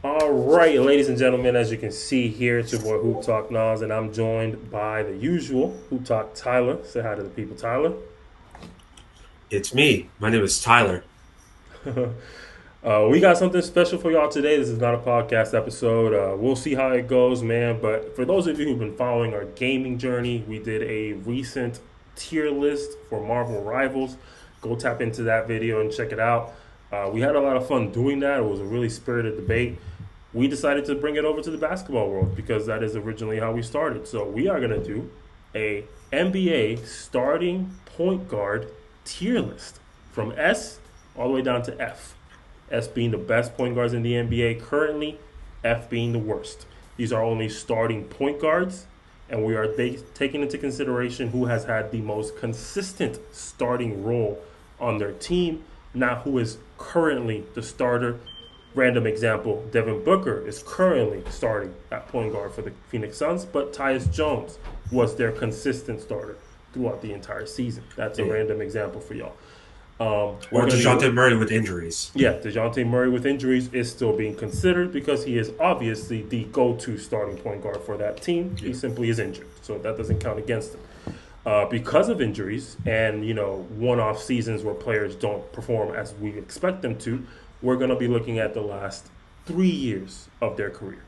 All right, ladies and gentlemen, as you can see here, it's your boy Hoop Talk Nas, and I'm joined by the usual Hoop Talk Tyler. Say hi to the people, Tyler. It's me. My name is Tyler. We got something special for y'all today. This is not a podcast episode. We'll see how it goes, man. But for those of you who've been following our gaming journey, we did a recent tier list for Marvel Rivals. Go tap into that video and check it out. We had a lot of fun doing that. It was a really spirited debate. We decided to bring it over to the basketball world because that is originally how we started. So we are going to do a NBA starting point guard tier list from S all the way down to F. S being the best point guards in the NBA currently, F being the worst. These are only starting point guards, and we are taking into consideration who has had the most consistent starting role on their team, not who is currently the starter. Random example, Devin Booker is currently starting at point guard for the Phoenix Suns, but Tyus Jones was their consistent starter throughout the entire season. That's a Yeah. random example for y'all. We're Or going to be DeJounte Murray with injuries. yeah, DeJounte Murray with injuries is still being considered because he is obviously the go-to starting point guard for that team. He Yeah. simply is injured, so that doesn't count against him. Because of injuries and one-off seasons where players don't perform as we expect them to, we're going to be looking at the last 3 years of their career.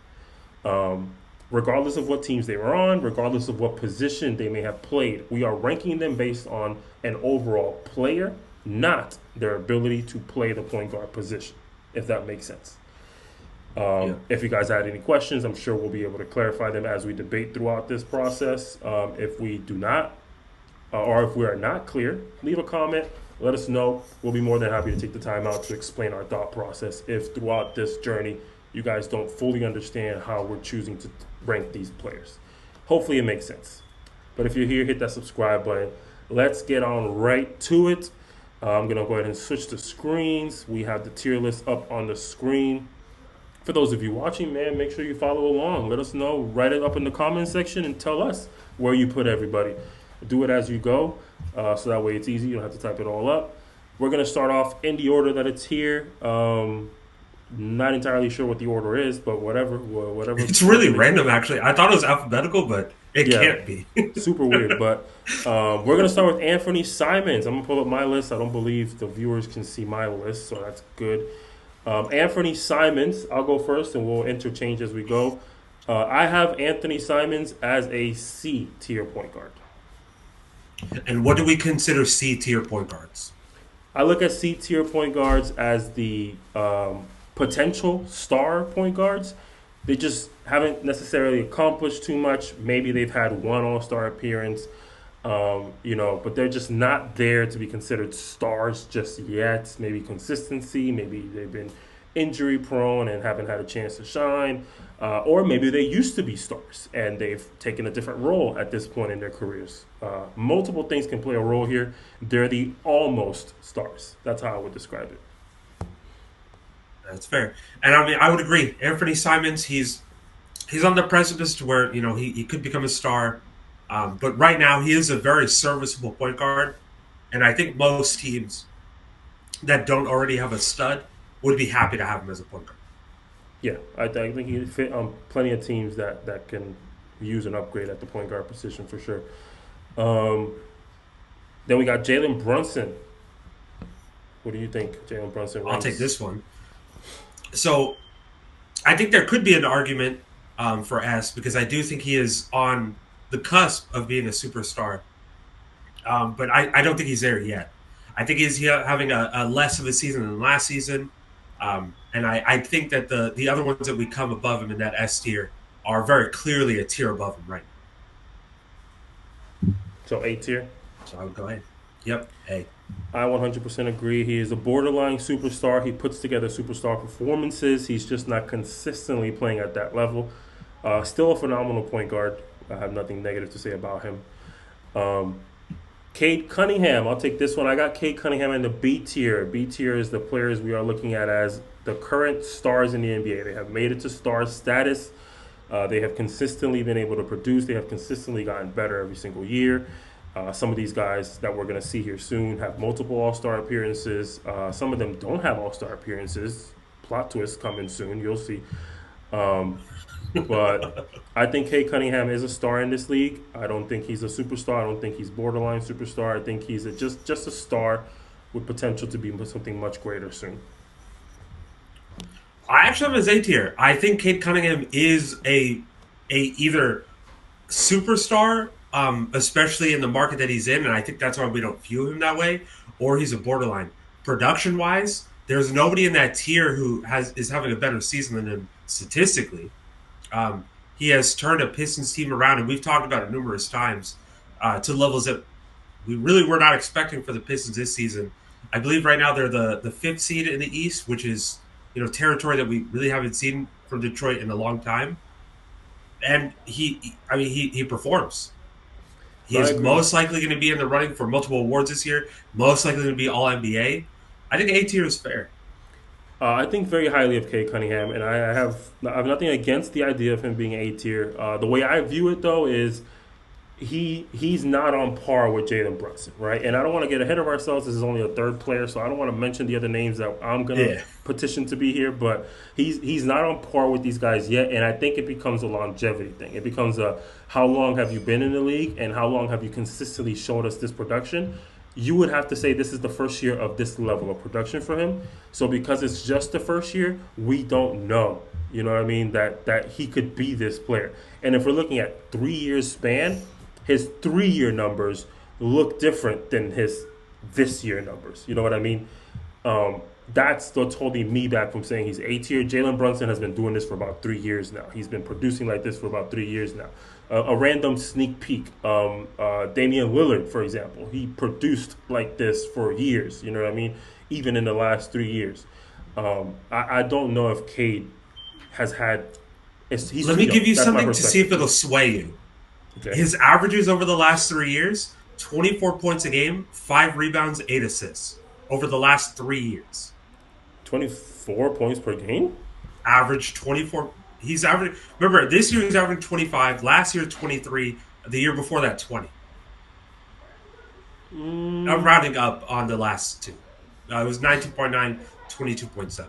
Regardless of what teams they were on, regardless of what position they may have played, we are ranking them based on an overall player, not their ability to play the point guard position, if that makes sense. Yeah. If you guys had any questions, I'm sure we'll be able to clarify them as we debate throughout this process. If we do not, or if we are not clear, leave a comment. Let us know. We'll be more than happy to take the time out to explain our thought process if throughout this journey you guys don't fully understand how we're choosing to rank these players. Hopefully it makes sense. But if you're here, hit that subscribe button. Let's get on right to it. I'm going to go ahead and switch the screens. We have the tier list up on the screen. For those of you watching, man, make sure you follow along. Let us know. Write it up in the comment section and tell us where you put everybody. Do it as you go, so that way it's easy. You don't have to type it all up. We're going to start off in the order that it's here. Not entirely sure what the order is, but whatever. It's really random, actually. I thought it was alphabetical, but it Yeah, can't be. super weird. But we're gonna start with Anthony Simons. I'm gonna pull up my list. I don't believe the viewers can see my list, so that's good. Anthony Simons. I'll go first, and we'll interchange as we go. I have Anthony Simons as a C tier point guard. And what do we consider C tier point guards? I look at C tier point guards as the potential star point guards. They just haven't necessarily accomplished too much. Maybe they've had one All Star appearance, but they're just not there to be considered stars just yet. Maybe consistency, maybe they've been injury prone and haven't had a chance to shine, or maybe they used to be stars and they've taken a different role at this point in their careers. Multiple things can play a role here. They're the almost stars. That's how I would describe it. That's fair. And I mean, I would agree. Anthony Simons, he's on the precipice to where he could become a star, but right now he is a very serviceable point guard, and I think most teams that don't already have a stud would be happy to have him as a point guard. Yeah, I think he fit on plenty of teams that can use an upgrade at the point guard position for sure. Um, then we got Jalen Brunson. What do you think Jalen Brunson I'll take ranks? this one. So I think there could be an argument for S because I do think he is on the cusp of being a superstar, but I don't think he's there yet. I think he's having a less of a season than last season, and I think that the other ones that we come above him in that S tier are very clearly a tier above him right So A tier. now. So I would go ahead. Yep. Hey. I 100% agree. He is a borderline superstar. He puts together superstar performances. He's just not consistently playing at that level. Still a phenomenal point guard. I have nothing negative to say about him. Um, Cade Cunningham. I'll take this one. I got Cade Cunningham in the B tier. B tier is the players we are looking at as the current stars in the NBA. They have made it to star status. They have consistently been able to produce. They have consistently gotten better every single year. Some of these guys that we're going to see here soon have multiple All Star appearances. Some of them don't have All Star appearances, plot twist coming soon. You'll see. Um, but I think Kate Cunningham is a star in this league. I don't think he's a superstar. I don't think he's borderline superstar. I think he's just a star with potential to be something much greater soon. I actually have his A tier. I think Cade Cunningham is a either superstar, especially in the market that he's in, and I think that's why we don't view him that way, or he's a borderline. Production wise, there's nobody in that tier who is having a better season than him statistically. He has turned a Pistons team around, and we've talked about it numerous times, to levels that we really were not expecting for the Pistons this season. I believe right now they're the fifth seed in the East, which is territory that we really haven't seen from Detroit in a long time. And he performs. He is most likely going to be in the running for multiple awards this year. Most likely going to be All NBA. I think A tier is fair. I think very highly of Kate Cunningham, and I have nothing against the idea of him being A tier. The way I view it though is he's not on par with Jalen Brunson, right? And I don't want to get ahead of ourselves. This is only a third player, so I don't want to mention the other names that I'm going to petition to be here. But he's not on par with these guys yet, and I think it becomes a longevity thing. It becomes a how long have you been in the league, and how long have you consistently showed us this production? You would have to say this is the first year of this level of production for him. So because it's just the first year, we don't know. You know what I mean? That he could be this player. And if we're looking at 3 years span, his 3-year numbers look different than his this year numbers. You know what I mean? That's what's holding me back from saying he's A tier. Jalen Brunson has been doing this for about 3 years now. He's been producing like this for about 3 years now. A random sneak peek. Damian Lillard, for example, he produced like this for years. You know what I mean? Even in the last 3 years. I don't know if Cade has had. Let me give you something to see if it'll sway you. Okay. His averages over the last 3 years: 24 points a game, 5 rebounds, 8 assists over the last 3 years. 24 points per game? Average 24. He's averaging. Remember, this year he's averaging 25. Last year 23. The year before that 20. I'm rounding up on the last two. It was 19.9, 22.7.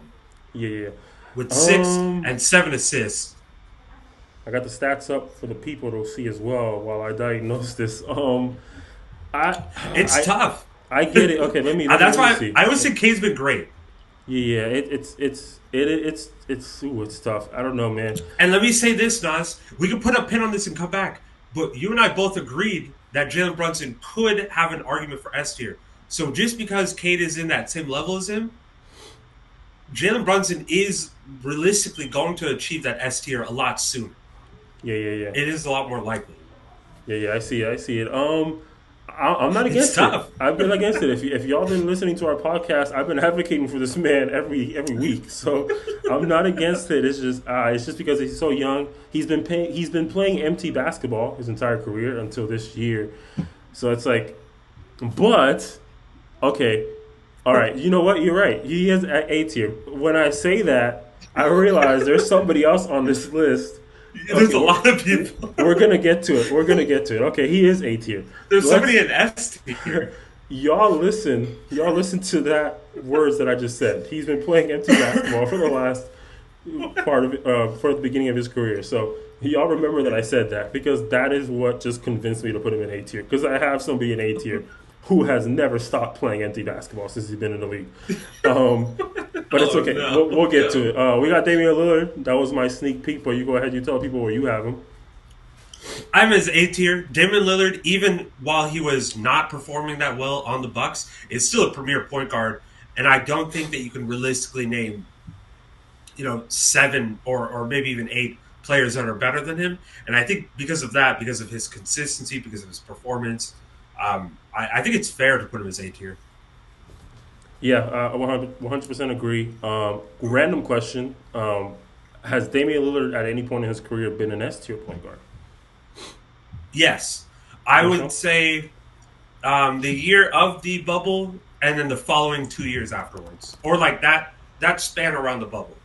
Yeah. With 6 and 7 assists. I got the stats up for the people to see as well while I diagnose this. It's tough. I get it. Okay, let me. That's why see. I always say Kane's been great. Yeah, it's tough. I don't know, man. And let me say this, Nas. We can put a pin on this and come back. But you and I both agreed that Jalen Brunson could have an argument for S tier. So just because Cade is in that same level as him, Jalen Brunson is realistically going to achieve that S tier a lot sooner. Yeah. It is a lot more likely. Yeah, I see it. I'm not against tough. it. I've been against it. If y'all been listening to our podcast, I've been advocating for this man every week. So I'm not against it. It's just because he's so young. He's been playing empty basketball his entire career until this year. So it's like, but okay, all right. You know what? You're right. He is at A tier. When I say that, I realize there's somebody else on this list. There's a lot of people. We're gonna get to it. Okay, he is A tier. There's somebody in S tier. Y'all listen to that words that I just said. He's been playing empty basketball for the last part of for the beginning of his career. So y'all remember that I said that because that is what just convinced me to put him in A tier. Because I have somebody in A tier who has never stopped playing empty basketball since he's been in the league. But it's okay. No. We'll get to it. We got Damian Lillard. That was my sneak peek, but you go ahead. You tell people where you have him. I'm his A tier. Damian Lillard, even while he was not performing that well on the Bucks, is still a premier point guard, and I don't think that you can realistically name, 7 or maybe even 8 players that are better than him. And I think because of that, because of his consistency, because of his performance, I think it's fair to put him as A tier. Yeah, 100% agree. Random question. Has Damian Lillard at any point in his career been an S-tier point guard? Yes. I would say the year of the bubble and then the following 2 years afterwards. Or like that span around the bubble.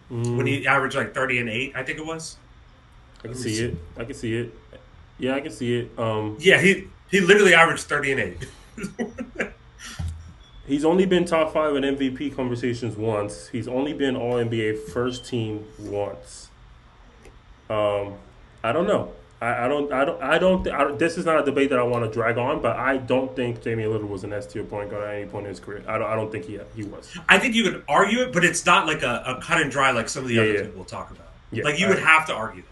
When he averaged like 30 and 8, I think it was. I can see it. Yeah, I can see it. Yeah, he literally averaged 30 and 8. He's only been top five in MVP conversations once. He's only been All NBA first team once. Um, I don't know. This is not a debate that I want to drag on, but I don't think Damian Lillard was an S tier point guard at any point in his career. I don't think he was. I think you could argue it, but it's not like a cut and dry like some of the Yeah, other yeah, people talk about. yeah. Like you would have to argue that.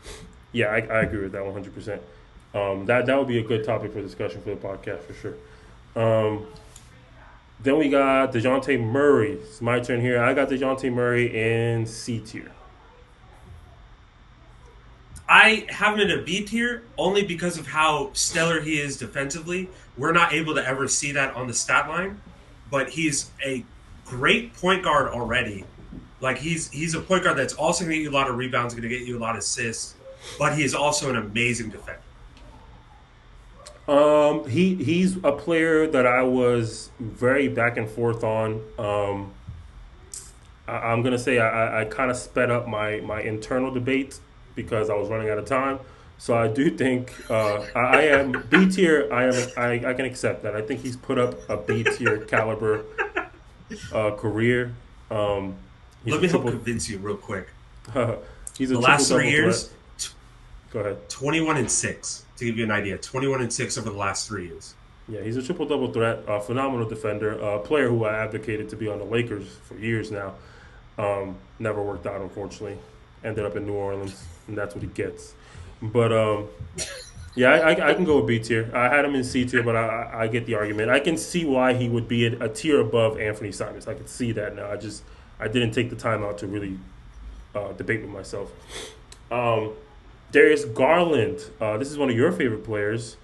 Yeah, I agree with that 100%. That would be a good topic for discussion for the podcast for sure. Then we got DeJounte Murray. It's my turn here. I got DeJounte Murray in C tier. I have him in a B tier only because of how stellar he is defensively. We're not able to ever see that on the stat line, but he's a great point guard already. Like he's a point guard that's also going to get you a lot of rebounds, going to get you a lot of assists, but he is also an amazing defender. He's a player that I was very back and forth on. I'm gonna say I kind of sped up my internal debate because I was running out of time. So I do think I am B tier. I can accept that. I think he's put up a B tier caliber career. Let me help convince you real quick. He's a the last 3 years, go ahead. 21-6 to give you an idea. 21-6 over the last 3 years. Yeah, he's a triple-double threat, a phenomenal defender, a player who I advocated to be on the Lakers for years now. Never worked out, unfortunately. Ended up in New Orleans, and that's what he gets. But, yeah, I can go with B tier. I had him in C tier, but I get the argument. I can see why he would be a tier above Anthony Simons. I can see that now. I didn't take the time out to really debate with myself. Darius Garland. This is one of your favorite players.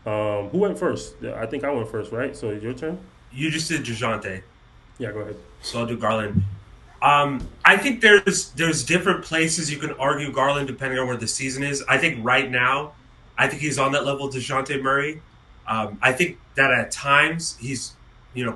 Who went first? I think I went first, right? So your turn? You just did DeJounte. Yeah, go ahead. So I'll do Garland. I think there's different places you can argue Garland depending on where the season is. I think right now, I think he's on that level of DeJounte Murray. I think that at times he's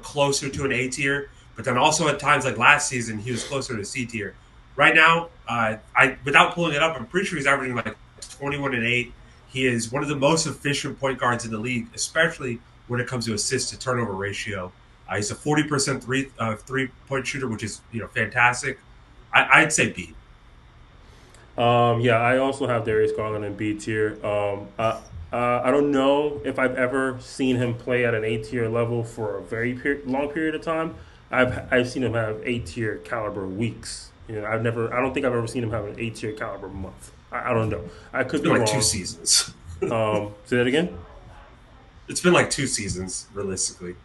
closer to an A tier, but then also at times like last season he was closer to C tier. Right now, I without pulling it up, I'm pretty sure he's averaging like 21-8. He is one of the most efficient point guards in the league, especially when it comes to assist to turnover ratio. He's a 40% three-point shooter, which is fantastic. I'd say B. Yeah, I also have Darius Garland in B tier. I don't know if I've ever seen him play at an A tier level for a very long period of time. I've seen him have A tier caliber weeks. I don't think I've ever seen him have an A tier caliber month. I don't know. I could be like wrong. 2 seasons. Say that again. It's been like 2 seasons, realistically.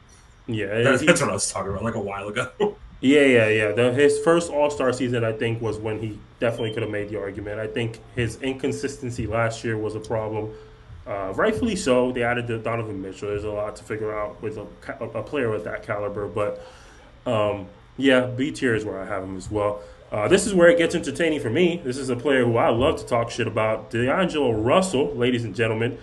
Yeah, that's what I was talking about, like a while ago. Yeah. His first All-Star season, I think, was when he definitely could have made the argument. I think his inconsistency last year was a problem. Rightfully so. They added Donovan Mitchell. There's a lot to figure out with a player with that caliber. But, yeah, B tier is where I have him as well. This is where it gets entertaining for me. This is a player who I love to talk shit about. D'Angelo Russell, ladies and gentlemen.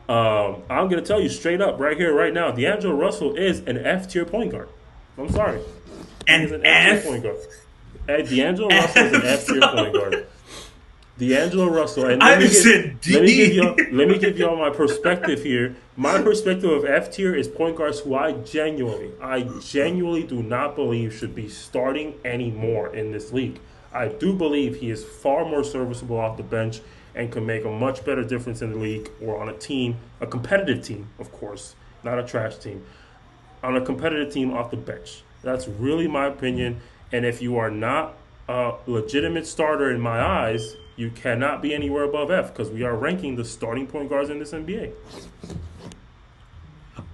I'm going to tell you straight up right here, right now, D'Angelo Russell is an F-tier point guard. I'm sorry. He's an F-tier point guard. D'Angelo Russell is an F-tier point guard. D'Angelo Russell. And let me give y'all my perspective here. My perspective of F-tier is point guards who I genuinely do not believe should be starting anymore in this league. I do believe he is far more serviceable off the bench and can make a much better difference in the league or on a team, a competitive team, of course, not a trash team, on a competitive team off the bench. That's really my opinion. And if you are not a legitimate starter in my eyes, you cannot be anywhere above F because we are ranking the starting point guards in this NBA.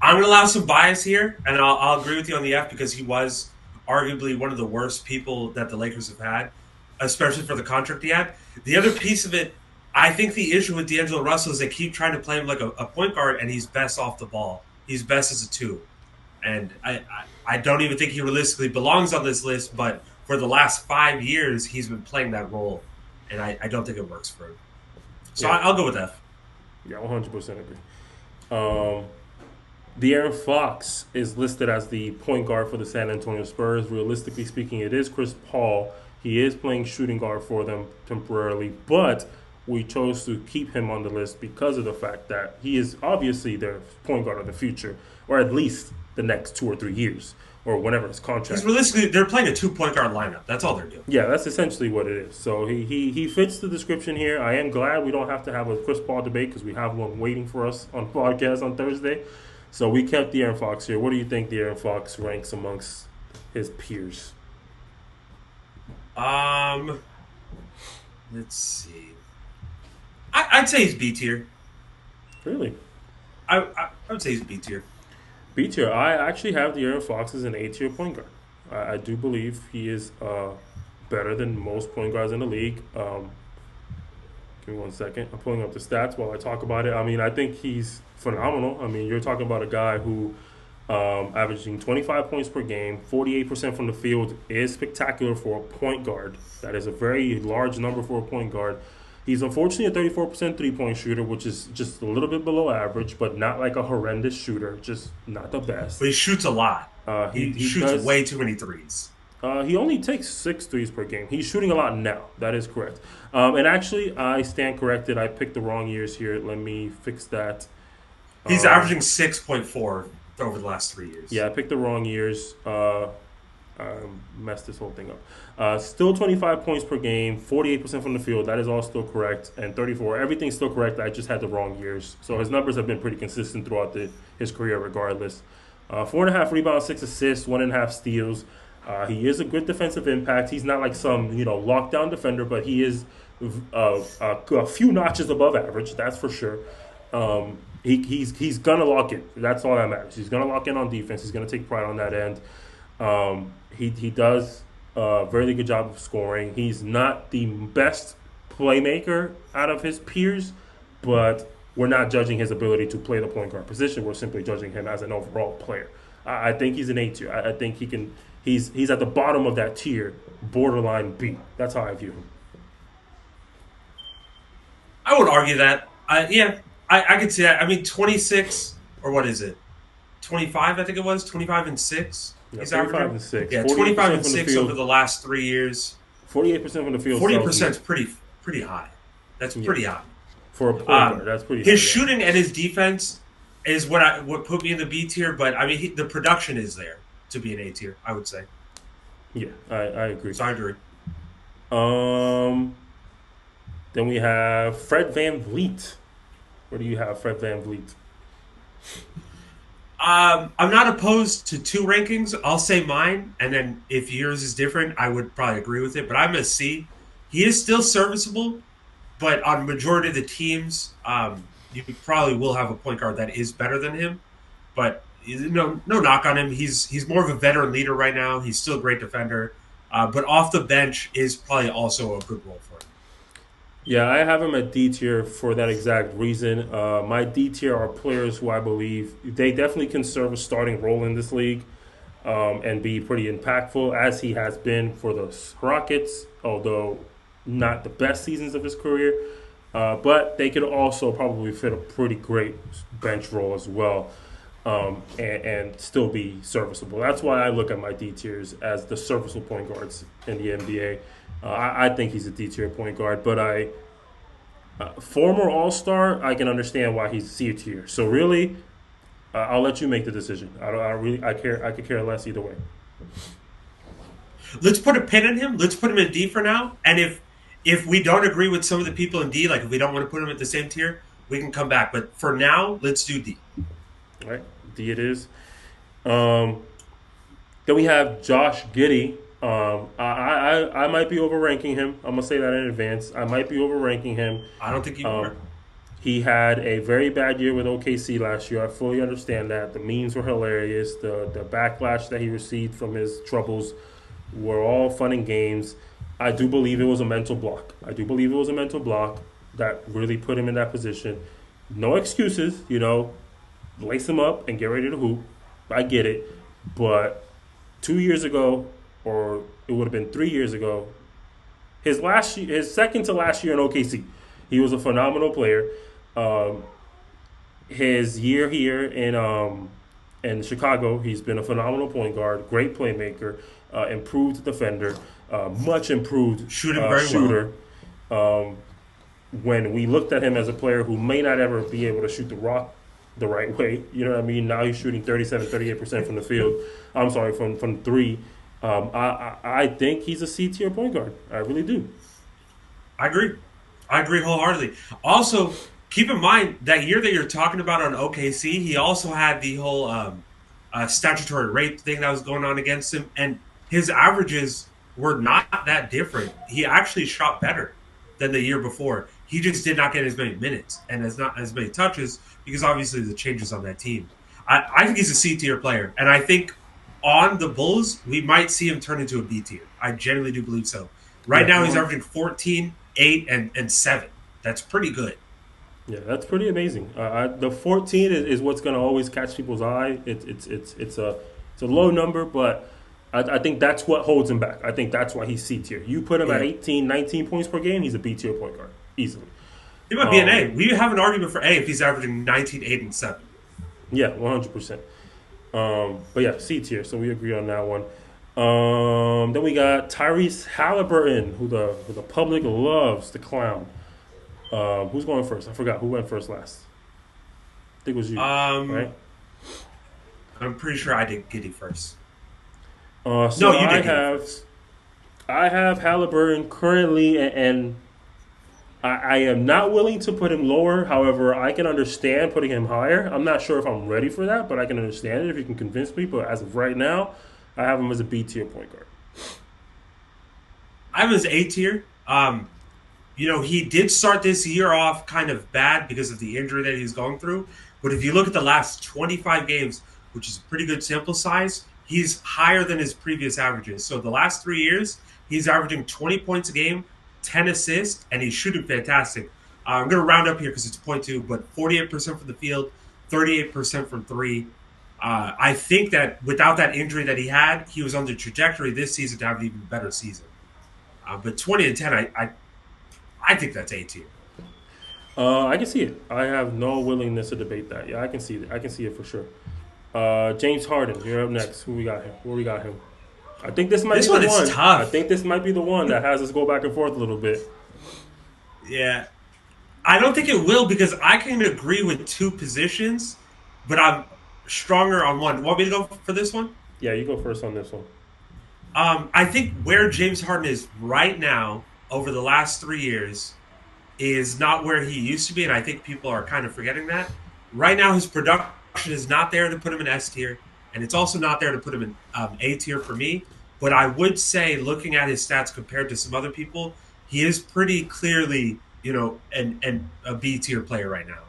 I'm going to allow some bias here, and I'll agree with you on the F because he was arguably one of the worst people that the Lakers have had, especially for the contract he had. The other piece of it, I think the issue with D'Angelo Russell is they keep trying to play him like a point guard, and he's best off the ball. He's best as a 2. And I don't even think he realistically belongs on this list, but for the last 5 years, he's been playing that role, and I don't think it works for him. So yeah. I'll go with F. Yeah, 100% agree. De'Aaron Fox is listed as the point guard for the San Antonio Spurs. Realistically speaking, it is Chris Paul. He is playing shooting guard for them temporarily, but we chose to keep him on the list because of the fact that he is obviously their point guard of the future, or at least the next 2 or 3 years. or whenever his Because contract. realistically, they're playing a 2 point guard lineup. That's all they're doing. Yeah, that's essentially what it is. So he fits the description here. I am glad we don't have to have a Chris Paul debate because we have one waiting for us on podcast on Thursday. So we kept the Aaron Fox here. What do you think the Aaron Fox ranks amongst his peers? Um, let's see. I'd say he's B tier. Really? I would say he's B tier. B tier. I actually have the Aaron Fox as an A tier point guard. I do believe he is better than most point guards in the league. Give me 1 second. I'm pulling up the stats while I talk about it. I mean, I think he's phenomenal. I mean, you're talking about a guy who averaging 25 points per game, 48% from the field is spectacular for a point guard. That is a very large number for a point guard. He's unfortunately a 34% three-point shooter, which is just a little bit below average, but not like a horrendous shooter, just not the best. But he shoots a lot. He shoots does, way too many threes. he only takes 6 threes per game. He's shooting a lot now. That is correct. And actually, I stand corrected. I picked the wrong years here. Let me fix that. He's averaging 6.4 over the last 3 years. Yeah, I picked the wrong years. Messed this whole thing up. Still 25 points per game, 48% from the field. That is all still correct. And 34. Everything's still correct. I just had the wrong years. So his numbers have been pretty consistent throughout his career regardless. 4.5 rebounds, 6 assists, 1.5 steals. He is a good defensive impact. He's not like some lockdown defender, but he is a few notches above average. That's for sure. He's gonna lock in. That's all that matters. He's gonna lock in on defense. He's gonna take pride on that end. He does a very good job of scoring. He's not the best playmaker out of his peers, but we're not judging his ability to play the point guard position. We're simply judging him as an overall player. I think he's an A tier. I think he can. He's at the bottom of that tier, borderline B. That's how I view him. I would argue that. I could see that. I mean, 26, or what is it? 25, I think it was. 25 and 6. Yeah, He's 25 averaging. and 6. Yeah, 25 and from the 6 field. over the last 3 years. 48% from the field. 40% is pretty high. That's pretty high. For a point guard. That's pretty high. His shooting and his defense is what put me in the B tier, but I mean, the production is there to be an A tier, I would say. Yeah, I agree. So I agree. Then we have Fred VanVleet. Where do you have Fred VanVleet? I'm not opposed to 2 rankings. I'll say mine, and then if yours is different, I would probably agree with it. But I'm a C. He is still serviceable, but on majority of the teams, you probably will have a point guard that is better than him. But no knock on him. He's more of a veteran leader right now. He's still a great defender, but off the bench is probably also a good role for him. Yeah, I have him at D tier for that exact reason. My D tier are players who I believe they definitely can serve a starting role in this league and be pretty impactful, as he has been for the Rockets, although not the best seasons of his career. But they could also probably fit a pretty great bench role as well. And still be serviceable. That's why I look at my D tiers as the serviceable point guards in the NBA. I think he's a D tier point guard, but former All Star, I can understand why he's C tier. So really, I'll let you make the decision. I could care less either way. Let's put a pin in him. Let's put him in D for now. And if we don't agree with some of the people in D, like if we don't want to put him at the same tier, we can come back. But for now, let's do D. All right, D it is. Then we have Josh Giddey. I might be overranking him. I'm gonna say that in advance. I might be overranking him. I don't think you are. He had a very bad year with OKC last year. I fully understand that. The memes were hilarious. The backlash that he received from his troubles were all fun and games. I do believe it was a mental block. That really put him in that position. No excuses, lace him up and get ready to hoop. I get it. But 2 years ago, or it would have been 3 years ago, his second to last year in OKC, he was a phenomenal player. His year here in Chicago, he's been a phenomenal point guard, great playmaker, improved defender, much improved shooter. When we looked at him as a player who may not ever be able to shoot the rock the right way. You know what I mean? Now he's shooting 37, 38% from the field. I'm sorry, from three. I think he's a C tier point guard. I really do. I agree. I agree wholeheartedly. Also, keep in mind that year that you're talking about on OKC, he also had the whole statutory rape thing that was going on against him, and his averages were not that different. He actually shot better than the year before. He just did not get as many minutes and as many touches because obviously the changes on that team. I think he's a C tier player, and I think on the Bulls we might see him turn into a B tier. I genuinely do believe so. Right Yeah, now he's averaging 14, 8, and 7. That's pretty good. yeah, that's pretty amazing. The 14 is what's going to always catch people's eye. It's a low number, but I think that's what holds him back. I think that's why he's C tier. You put him at Yeah. 18, 19 points per game, he's a B tier point guard easily. He might be an A. We have an argument for A if he's averaging 19, 8, and 7. Yeah, 100%. But yeah, C tier. So we agree on that one. Then we got Tyrese Halliburton, who the public loves, the clown. Who's going first? I forgot who went first last. I think it was you, Um, right? I'm pretty sure I did Giddy first. So No, you did Giddy first. I have Halliburton currently, and I am not willing to put him lower. However, I can understand putting him higher. I'm not sure if I'm ready for that, but I can understand it if you can convince me. But as of right now, I have him as a B tier point guard. I was A tier. He did start this year off kind of bad because of the injury that he's going through. But if you look at the last 25 games, which is a pretty good sample size, he's higher than his previous averages. So the last 3 years, he's averaging 20 points a game, 10 assists, and he's shooting fantastic. I'm going to round up here because it's point two, but 48% from the field, 38% from three. I think that without that injury that he had, he was on the trajectory this season to have an even better season. But 20 and 10, I think that's A tier. I can see it. I have no willingness to debate that. Yeah, I can see it. I can see it for sure. James Harden, you're up next. Who we got him? Where we got him? I think this might This be one the is one. tough. I think this might be the one that has us go back and forth a little bit. Yeah. I don't think it will because I can agree with two positions, but I'm stronger on one. Want me to go for this one? Yeah, you go first on this one. I think where James Harden is right now over the last 3 years is not where he used to be, and I think people are kind of forgetting that. Right now, his production is not there to put him in S tier, and it's also not there to put him in A tier for me. But I would say, looking at his stats compared to some other people, he is pretty clearly, and a B tier player right now.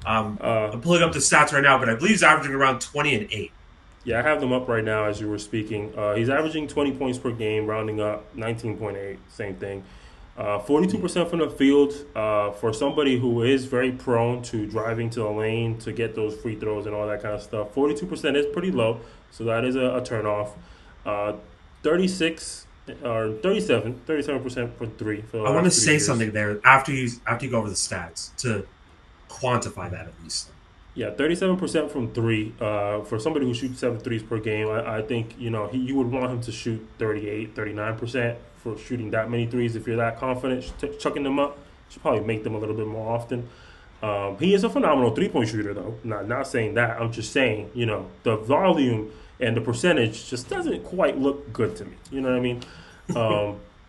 I'm pulling up the stats right now, but I believe he's averaging around 20 and 8. Yeah, I have them up right now as you were speaking. He's averaging 20 points per game, rounding up 19.8, same thing. 42% from the field for somebody who is very prone to driving to the lane to get those free throws and all that kind of stuff. 42% is pretty low, so that is a turnoff. 36 or 37% for three. For the I want to last 3 say years. something there after you go over the stats to quantify that at least. Yeah, 37% from three. For somebody who shoots 7 threes per game, I think you would want him to shoot 38, 39% for shooting that many threes. If you're that confident chucking them up, you should probably make them a little bit more often. He is a phenomenal 3-point shooter, though. Not saying that. I'm just saying, the volume and the percentage just doesn't quite look good to me. You know what I mean?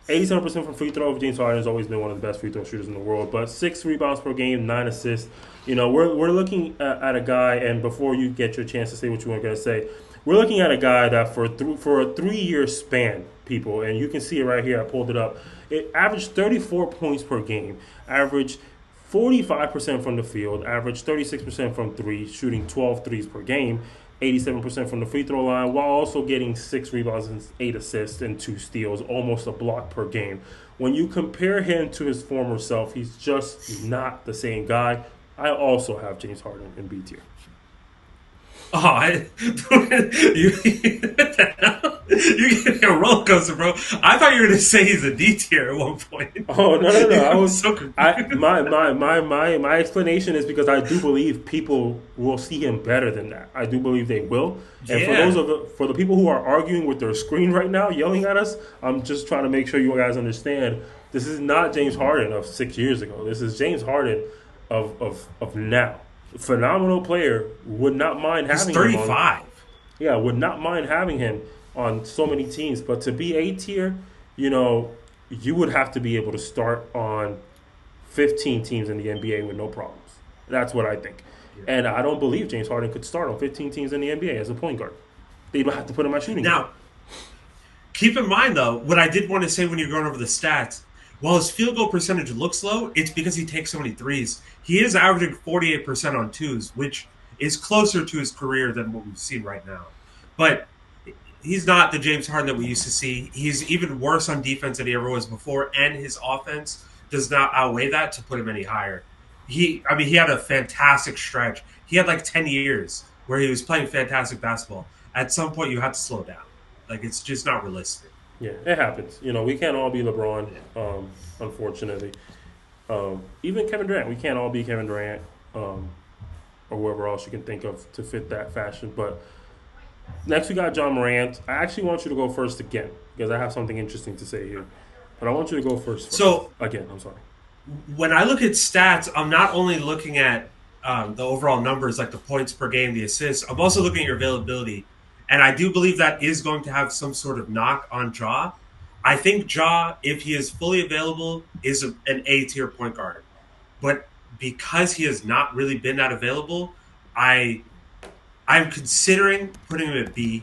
87% from free throw. James Harden has always been one of the best free throw shooters in the world. But 6 rebounds per game, 9 assists. We're looking at a guy, and before you get your chance to say what you were going to say, we're looking at a guy that for a 3-year span, people, and you can see it right here. I pulled it up. It averaged 34 points per game, averaged 45% from the field, averaged 36% from three, shooting 12 threes per game, 87% from the free throw line, while also getting 6 rebounds and 8 assists and 2 steals, almost a block per game. When you compare him to his former self, he's just not the same guy. I also have James Harden in B tier. Oh, you're getting a roller coaster, bro. I thought you were going to say he's a D tier at one point. Oh no! I was so confused. my explanation is because I do believe people will see him better than that. I do believe they will. And Yeah. for the people who are arguing with their screen right now, yelling at us, I'm just trying to make sure you guys understand. This is not James Harden of 6 years ago. This is James Harden of now. phenomenal player. Would not mind He's having him on. 35. Yeah, would not mind having him on so many teams. But to be A tier, you know, you would have to be able to start on 15 teams in the NBA with no problems. That's what I think. Yeah. And I don't believe James Harden could start on 15 teams in the NBA as a point guard. They'd have to put him at shooting guard. Now, keep in mind, though, what I did want to say when you're going over the stats, while his field goal percentage looks low, it's because he takes so many threes. He is averaging 48% on twos, which is closer to his career than what we've seen right now. But he's not the James Harden that we used to see. He's even worse on defense than he ever was before, and his offense does not outweigh that to put him any higher. He had a fantastic stretch. He had like 10 years where he was playing fantastic basketball. At some point, you have to slow down. Like, it's just not realistic. Yeah, it happens. You know, we can't all be LeBron, unfortunately. Even Kevin Durant, we can't all be Kevin Durant, or whoever else you can think of to fit that fashion. But next we got John Morant. I actually want you to go first again because I have something interesting to say here. But I want you to go first. So again, I'm sorry. when I look at stats, I'm not only looking at the overall numbers, like the points per game, the assists. I'm also looking at your availability, and I do believe that is going to have some sort of knock on Ja. I think Ja, if he is fully available, is an A tier point guard. But because he has not really been that available, I I'm considering putting him at B.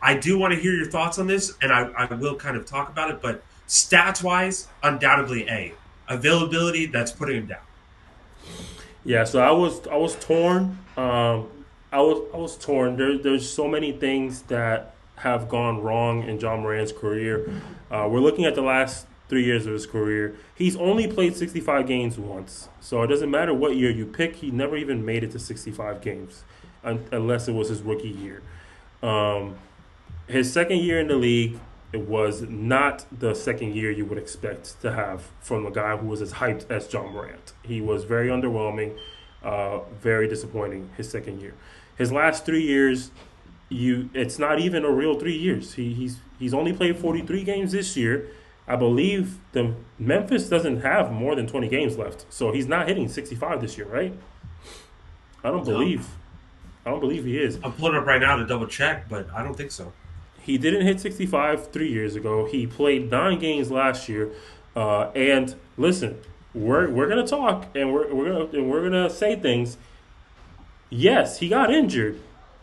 I do want to hear your thoughts on this, and I will kind of talk about it. But stats wise, undoubtedly A. Availability, that's putting him down. Yeah, so I was torn. I was torn. There's so many things that have gone wrong in John Morant's career. We're looking at the last 3 years of his career. He's only played 65 games once, so it doesn't matter what year you pick. He never even made it to 65 games, unless it was his rookie year. Um, his second year in the league, it was not the second year you would expect to have from a guy who was as hyped as John Morant. He was very underwhelming, very disappointing his second year. His last 3 years, it's not even a real 3 years. He's only played 43 games this year. I believe the Memphis doesn't have more than 20 games left, so he's not hitting 65 this year, right? I don't No, believe. I don't believe he is. I'm pulling it up right now to double check, but I don't think so. He didn't hit 65 3 years ago. He played 9 games last year. And listen, we're gonna talk and we're gonna say things. Yes, he got injured,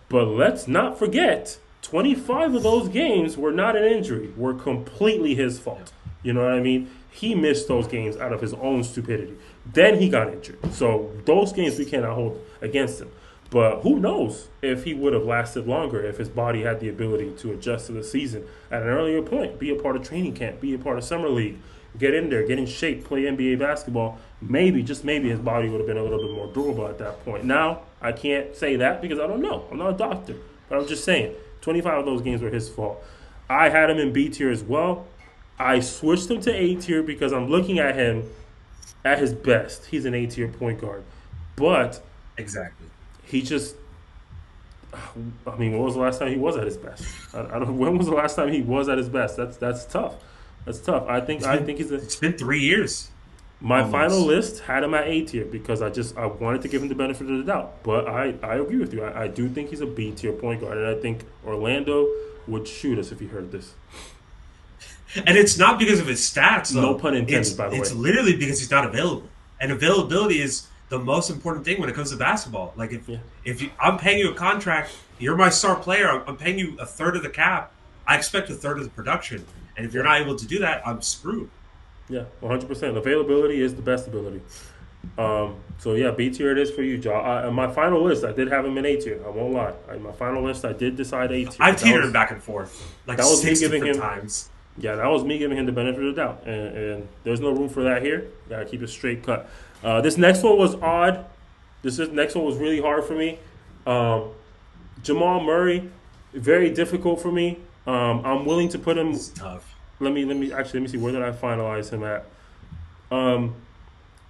but let's not forget 25 of those games were not an injury, were completely his fault. You know what I mean? He missed those games out of his own stupidity. Then he got injured. So those games we cannot hold against him. But who knows if he would have lasted longer if his body had the ability to adjust to the season at an earlier point, be a part of training camp, be a part of summer league, get in there, get in shape, play NBA basketball. Maybe, just maybe, his body would have been a little bit more durable at that point. Now, I can't say that because I don't know. I'm not a doctor. But I'm just saying, 25 of those games were his fault. I had him in B tier as well. I switched him to A tier because I'm looking at him at his best. He's an A tier point guard. But Exactly. he just, I mean, when was the last time he was at his best? I don't. When was the last time he was at his best? That's tough. That's tough. I think he's a. It's been 3 years My final almost. list had him at A tier because I wanted to give him the benefit of the doubt. But I agree with you. I do think he's a B tier point guard, and I think Orlando would shoot us if he heard this. And it's not because of his stats, No though. pun intended, It's by the way. it's literally because he's not available. And availability is the most important thing when it comes to basketball. Like Yeah. if I'm paying you a contract, you're my star player. I'm paying you a third of the cap. I expect a third of the production. And if you're not able to do that, I'm screwed. Yeah, 100%. Availability is the best ability. So yeah, B tier it is for you, Jaw. On my final list, I did have him in A tier. I won't lie. In my final list, I did decide A tier. I've teetered him back and forth like that was me six giving different him. times. Yeah, that was me giving him the benefit of the doubt, and there's no room for that here. Gotta keep it straight cut. This next one was odd. Next one was really hard for me. Um, Jamal Murray, very difficult for me. I'm willing to put him. It's tough. Let me see, where did I finalize him at? Um,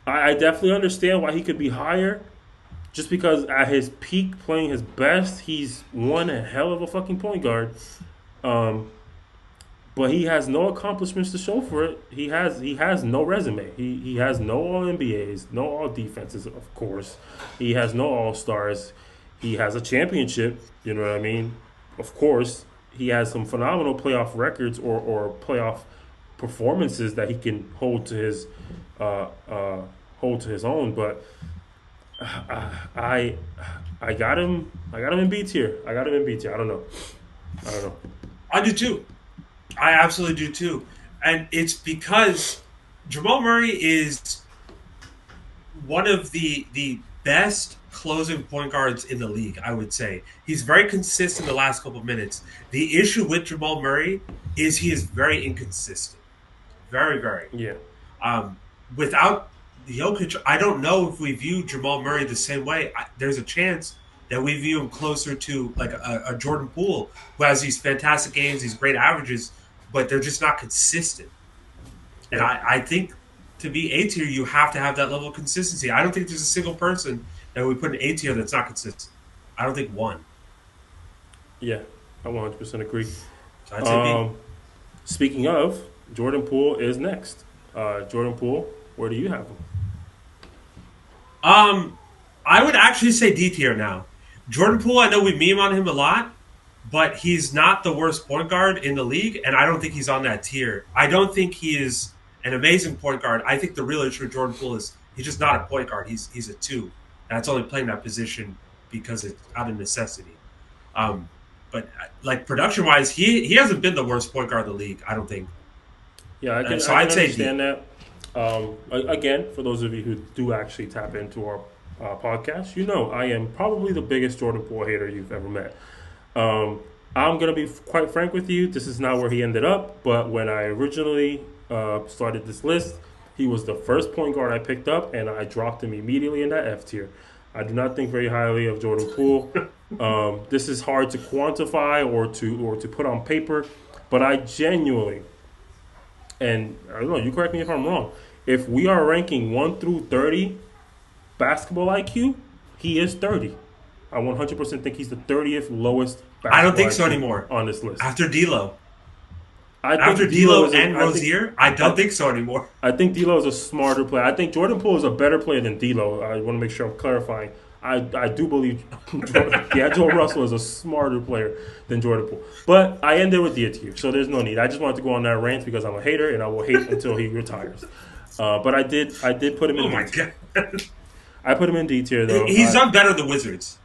I definitely understand why he could be higher, just because at his peak, playing his best, he's one hell of a fucking point guard. Um, but he has no accomplishments to show for it. He has no resume. He has no All NBAs, no All Defenses, of course. He has no All Stars. He has a championship. You know what I mean? Of course, he has some phenomenal playoff records or playoff performances that he can uh, uh, hold to his own. But I I got him. I got him in B tier. I got him in B tier. I don't know. I don't know. I do too. I absolutely do too. And it's because Jamal Murray is one of the best closing point guards in the league, I would say. He's very consistent the last couple of minutes. The issue with Jamal Murray is he is very inconsistent. Very, very. Yeah. Um, Without Jokic, I don't know if we view Jamal Murray the same way. There's a chance that we view him closer to like a Jordan Poole, who has these fantastic games, these great averages, but they're just not consistent. And Yeah. I think to be A tier, you have to have that level of consistency. I don't think there's a single person that we put in A tier that's not consistent. I don't think one. Yeah. I 100% agree. So I'd say B. Um, Speaking of, Jordan Poole is next. Jordan Poole, where do you have him? Um, I would actually say D tier now. Jordan Poole, I know we meme on him a lot, but he's not the worst point guard in the league, and I don't think he's on that tier. I don't think he is an amazing point guard. I think the real issue with Jordan Poole is he's just not a point guard. He's a two. That's only playing that position because it's out of necessity. Um, but like production wise, he hasn't been the worst point guard in the league. I don't think. Yeah, I can So I can I'd say D. understand that. Again, for those of you who do actually tap into our podcast, you know I am probably the biggest Jordan Poole hater you've ever met. Um, I'm gonna be quite frank with you. This is not where he ended up, but when I originally started this list, he was the first point guard I picked up, and I dropped him immediately in that F tier. I do not think very highly of Jordan Poole. This is hard to quantify or to put on paper, but I genuinely, and I don't know, you correct me if I'm wrong. If we are ranking 1 through 30 basketball IQ, he is 30. I 100% think he's the 30th lowest I don't basketball think so IQ anymore. on this list. After D'Lo, I after think D'Lo D'Lo is and a, Rozier, I don't I, think so anymore. I think D'Lo is a smarter player. I think Jordan Poole is a better player than D'Lo. I want to make sure I'm clarifying. I do believe D'Angelo Russell is a smarter player than Jordan Poole. But I ended with D tier, so there's no need. I just wanted to go on that rant because I'm a hater and I will hate until he retires. But I did put him Oh in my D tier. god, I put him in D tier though. he's done better than Wizards.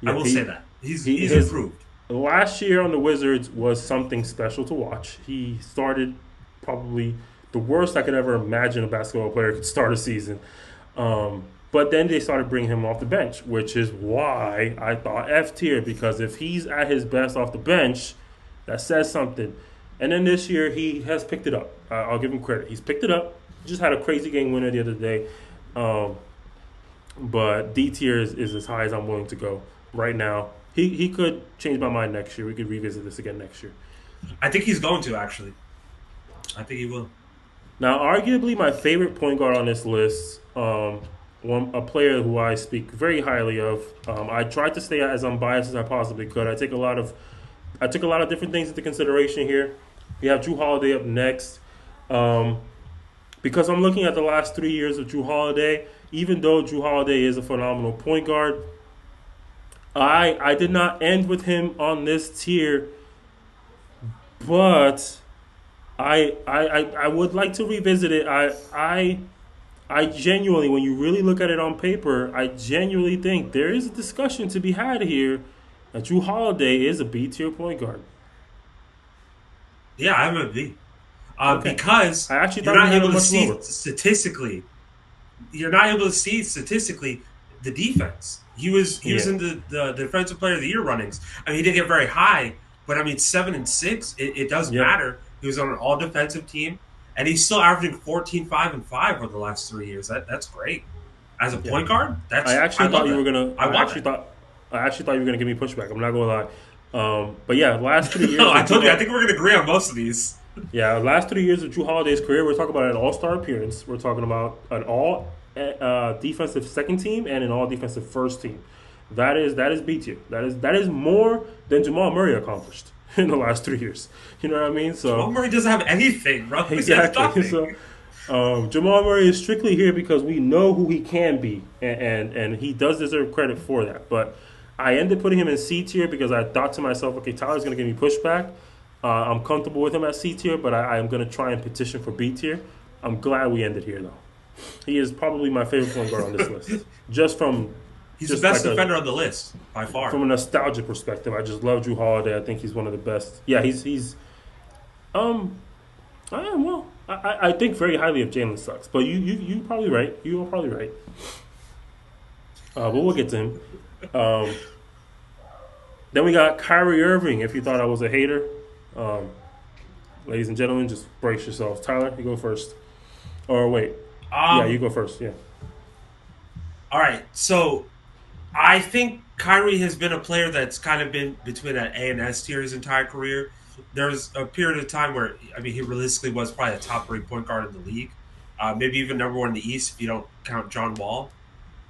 I Yeah, will he, say that he he's his improved. last year on the Wizards was something special to watch. He started probably the worst I could ever imagine a basketball player could start a season. But then they started bringing him off the bench, which is why I thought F tier, because if he's at his best off the bench, that says something. And then this year he has picked it up. I'll give him credit. He's picked it up. Just had a crazy game winner the other day. Um, but D tier is as high as I'm willing to go right now. He could change my mind next year. We could revisit this again next year. I think he's going to actually. I think he will. Now, arguably my favorite point guard on this list, a player who I speak very highly of. I tried to stay as unbiased as I possibly could. I took a lot of different things into consideration here. We have Drew Holiday up next. Um, because I'm looking at the last 3 years of Drew Holiday, even though Drew Holiday is a phenomenal point guard, I did not end with him on this tier, but I would like to revisit it. I genuinely, when you really look at it on paper, I genuinely think there is a discussion to be had here that Drew Holiday is a B tier point guard. Yeah, I'm a B. Okay. Because I actually you're thought we not had able him to much see lower. statistically. You're not able to see statistically the defense. He was Yeah. in the defensive player of the year runnings. I mean, he didn't get very high, but I mean 7 and 6. It does Yep. matter. He was on an all defensive team, and he's still averaging 14, 5, and 5 over the last 3 years. That's great. As a Yeah. point guard, I actually thought love you were that. gonna. I want that. I actually thought you were gonna give me pushback. I'm not gonna lie. But yeah, last 3 years. No, I of told you. I Drew- think we're going to agree on most of these. Yeah, last 3 years of Drew Holiday's career, we're talking about an all-star appearance. We're talking about an all defensive second team and an all defensive first team. That is B tier. That is more than Jamal Murray accomplished. in the last 3 years. You know what I mean? Jamal So Murray doesn't have anything, bro. He has exactly. nothing. So Jamal Murray is strictly here because we know who he can be, and he does deserve credit for that. But I ended putting him in C tier because I thought to myself, okay, Tyler's going to give me pushback. I'm comfortable with him at C tier, but I'm going to try and petition for B tier. I'm glad we ended here though. He is probably my favorite point guard on this list, just from He's the just best like defender on the list by far. from a nostalgia perspective. I just love Drew Holiday. I think he's one of the best. Yeah, he's um I am well. I think very highly of Jalen Suggs, but you probably right. You are probably right. But we'll get to him. Um, then we got Kyrie Irving. If you thought I was a hater, um, ladies and gentlemen, just brace yourselves. Tyler, you go first. Or wait, yeah, you Um, go first. Yeah, all right, so I think Kyrie has been a player that's kind of been between that A and S tier his entire career. There's a period of time where I mean he realistically was probably a top three point guard in the league, maybe even number one in the East if you don't count John Wall.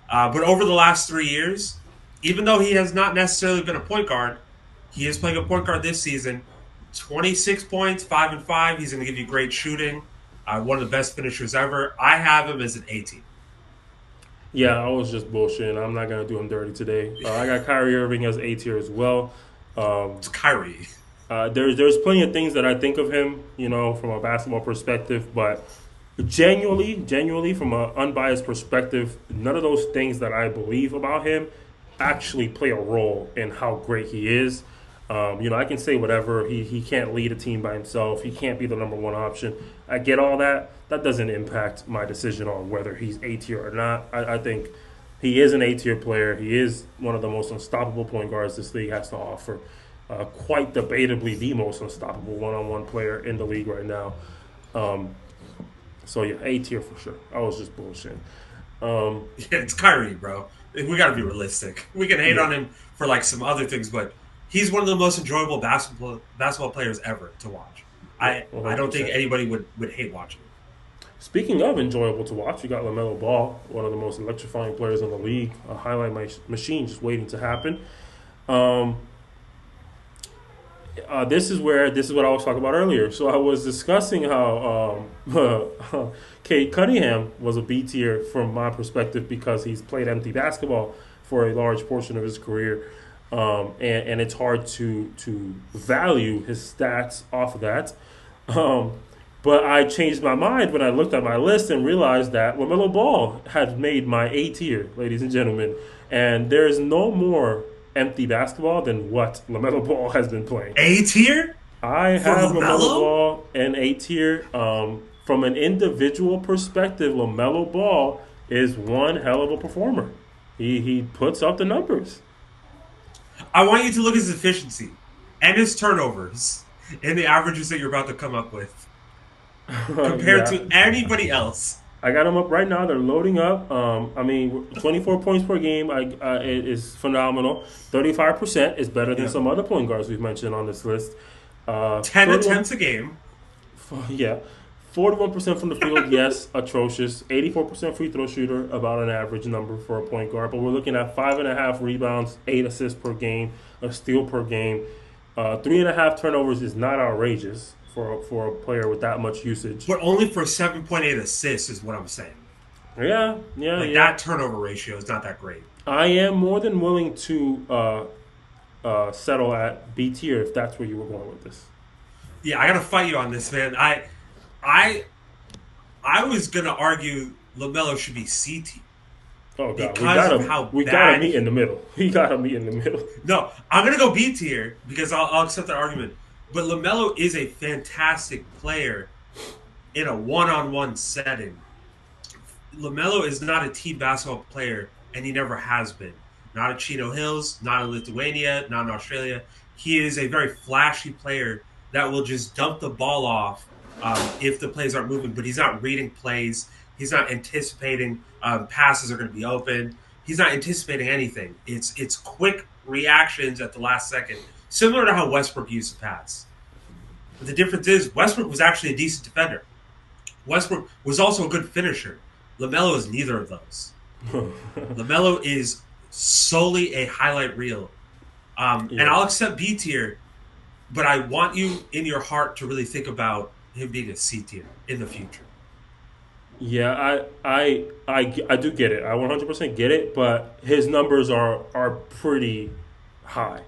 But over the last 3 years, even though he has not necessarily been a point guard, he is playing a point guard this season. 26 points, 5 and 5. He's going to give you great shooting. One of the best finishers ever. I have him as an 18. yeah. I was just bullshitting. I'm not gonna do him dirty today. I got Kyrie Irving as A tier as well. Um, It's Kyrie. there's plenty of things that I think of him, from a basketball perspective, but genuinely from an unbiased perspective, none of those things that I believe about him actually play a role in how great he is. I can say whatever. He can't lead a team by himself. He can't be the number one option. I get all that. That doesn't impact my decision on whether he's A tier or not. I think he is an A tier player. He is one of the most unstoppable point guards this league has to offer. Quite debatably the most unstoppable one-on-one player in the league right now. Um, so yeah, A tier for sure. I was just bullshitting. Um, Yeah, it's Kyrie, bro. We got to be realistic. We can hate yeah, on him for like some other things, but he's one of the most enjoyable basketball players ever to watch. yeah, I don't think 100%. anybody would hate watching him. Speaking of enjoyable to watch, we got LaMelo Ball, one of the most electrifying players in the league. A highlight machine just waiting to happen. Um, this is what I was talking about earlier. So I was discussing how Kate Cunningham was a B tier from my perspective because he's played empty basketball for a large portion of his career, and it's hard to value his stats off of that. Um, but I changed my mind when I looked at my list and realized that LaMelo Ball had made my A tier, ladies and gentlemen, and there is no more empty basketball than what LaMelo Ball has been playing. A tier I for have LaMelo Lamelo? Ball in A tier. From an individual perspective, LaMelo Ball is one hell of a performer. He puts up the numbers. I want you to look at his efficiency and his turnovers and the averages that you're about to come up with compared Yeah, to anybody else. I got them up right now. They're loading up. 24 points per game it is phenomenal. 35% is better than Yeah. some other point guards we've mentioned on this list. 10 31, attempts a game. yeah, 41% from the field. Yes, atrocious. 84% free throw shooter, about an average number for a point guard. But we're looking at 5.5 rebounds, 8 assists per game, a steal per game. 3.5 turnovers is not outrageous for a player with that much usage. But only for 7.8 assists is what I'm saying. Yeah, yeah, Like yeah. that turnover ratio is not that great. I am more than willing to settle at B tier if that's where you were going with this. Yeah, I gotta fight you on this, man. I, I was gonna argue Lamelo should be C tier Oh god, because of how we gotta bad. meet in the middle. We gotta meet in the middle. No, I'm gonna go B tier because I'll accept that argument. But Lamelo is a fantastic player in a one-on-one setting. Lamelo is not a team basketball player, and he never has been. Not at Chino Hills, not in Lithuania, not in Australia. He is a very flashy player that will just dump the ball off if the plays aren't moving, but he's not reading plays. He's not anticipating passes are going to be open. He's not anticipating anything. It's quick reactions at the last second, similar to how Westbrook used to pass. But the difference is Westbrook was actually a decent defender. Westbrook was also a good finisher. LaMelo is neither of those. LaMelo is solely a highlight reel. And Yeah. I'll accept B tier but I want you in your heart to really think about him being a C tier in the future. Yeah, I do get it. I 100% get it, but his numbers are pretty high.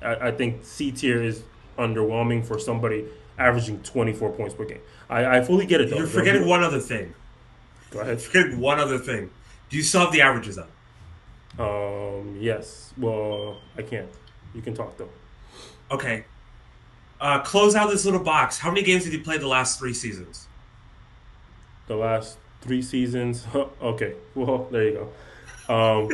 I think C tier is underwhelming for somebody averaging 24 points per game. I fully get it though. You're forgetting one other thing. Go You're ahead. forgetting one other thing. Do you still have the averages up? Yes. Well, I can't. You can talk though. Okay. Close out this little box. How many games did you play the last 3 seasons? The last 3 seasons. Okay. Well, there you go.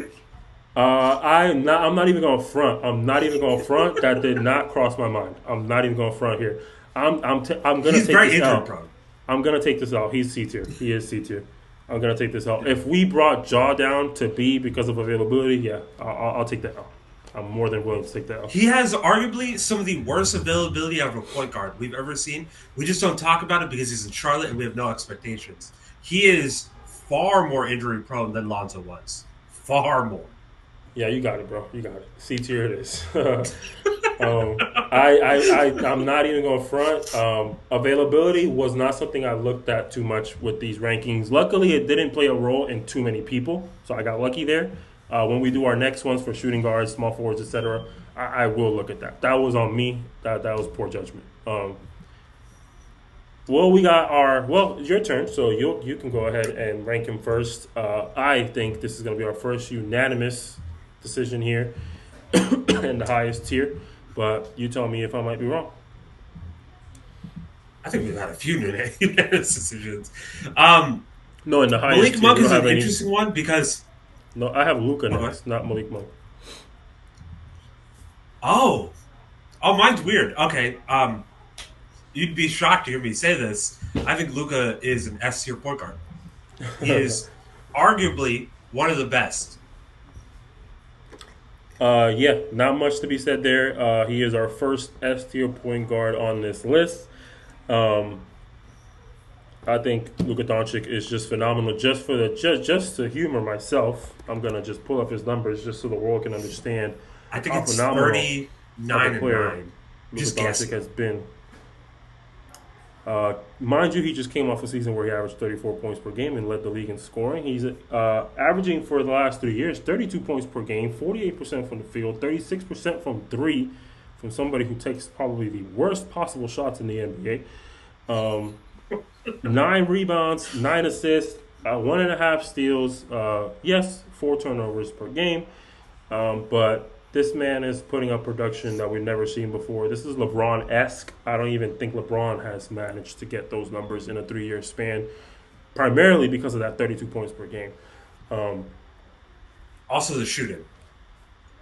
I'm not even going to front. I'm not even going to front. That did not cross my mind. I'm not even going to front here. I'm gonna He's take very this injury out. prone. I'm gonna take this out. He's C tier. He is C tier. I'm gonna take this out. If we brought Jaw down to B because of availability, yeah, I'll take that out. I'm more than willing to take that out. He has arguably some of the worst availability out of a point guard we've ever seen. We just don't talk about it because he's in Charlotte and we have no expectations. He is far more injury prone than Lonzo was. Far more. Yeah, you got it, bro. You got it. C tier it is. I'm not even going to front. Availability was not something I looked at too much with these rankings. Luckily, it didn't play a role in too many people, so I got lucky there. When we do our next ones for shooting guards, small forwards, etc., I will look at that. That was on me. That was poor judgment. Well, we got our it's your turn, so you can go ahead and rank him first. I think this is going to be our first unanimous decision here in the highest tier, but you tell me if I might be wrong. I think we've had a few unanimous decisions. No, in the highest Malik tier, Monk you is don't an have any. interesting one because No, I have Luca okay. next, not Malik Monk. Oh, oh, mine's weird. Okay, you'd be shocked to hear me say this. I think Luca is an S tier point guard. He is arguably one of the best. Yeah, not much to be said there. He is our first S tier point guard on this list. Um, I think Luka Doncic is just phenomenal. Just to humor myself, I'm gonna just pull up his numbers just so the world can understand I think how it's phenomenal of 39 a and player 9. Luka Just Doncic guessing. has been. Mind you, he just came off a season where he averaged 34 points per game and led the league in scoring. He's averaging for the last 3 years 32 points per game, 48% from the field, 36% from three, from somebody who takes probably the worst possible shots in the NBA. 9 rebounds, 9 assists, 1.5 steals. Yes, 4 turnovers per game. But this man is putting up production that we've never seen before. This is LeBron-esque. I don't even think LeBron has managed to get those numbers in a 3 year span, primarily because of that 32 points per game. Um, Also, the shooting.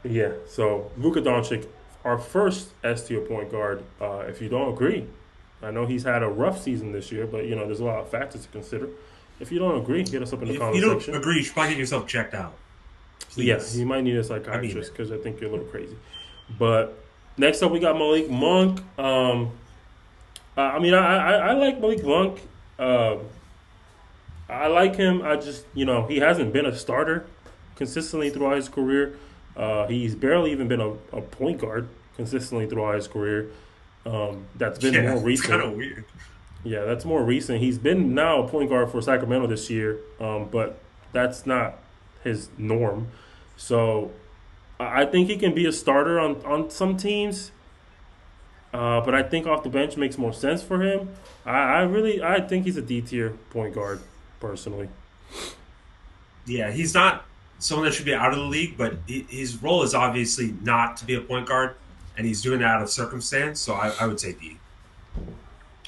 yeah, so Luka Doncic, our first S tier point guard. If you don't agree, I know he's had a rough season this year, but there's a lot of factors to consider. If you don't agree, hit us up in the If you comment don't section. agree, you should probably get yourself checked out. Yeah, Please. you might need a psychiatrist because I think you're a little crazy. But next up, we got Malik Monk. I like Malik Monk. I like him. I just, he hasn't been a starter consistently throughout his career. He's barely even been a point guard consistently throughout his career. That's been Yeah, more it's kind recent. of weird. Yeah, that's more recent. He's been now a point guard for Sacramento this year, but that's not his norm. So I think he can be a starter on some teams, but I think off the bench makes more sense for him. I think he's a D tier point guard personally. Yeah, he's not someone that should be out of the league, but his role is obviously not to be a point guard, and he's doing that out of circumstance. So I would say D.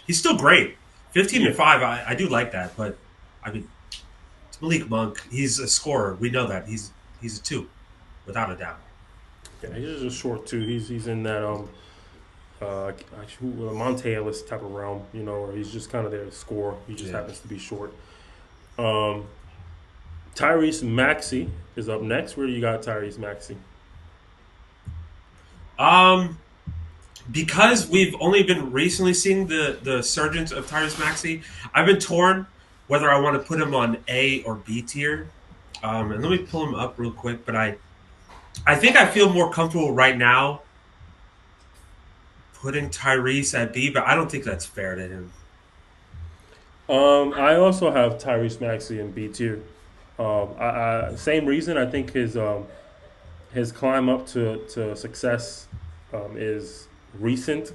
He's still great. 15 Yeah, and 5, I do like that, but I mean, it's Malik Monk. He's a scorer. We know that. He's a 2, without a doubt. yeah, he's just short too. He's in that Monte Ellis type of realm, where he's just kind of there to score. He just Yeah. happens to be short. Um, Tyrese Maxey is up next. Where do you got Tyrese Maxey? Um, because we've only been recently seeing the surgence of Tyrese Maxey, I've been torn whether I want to put him on A or B tier. And let me pull him up real quick. But I think I feel more comfortable right now putting Tyrese at B, but I don't think that's fair to him. I also have Tyrese Maxey in B tier. Same reason. I think his climb up to success is recent,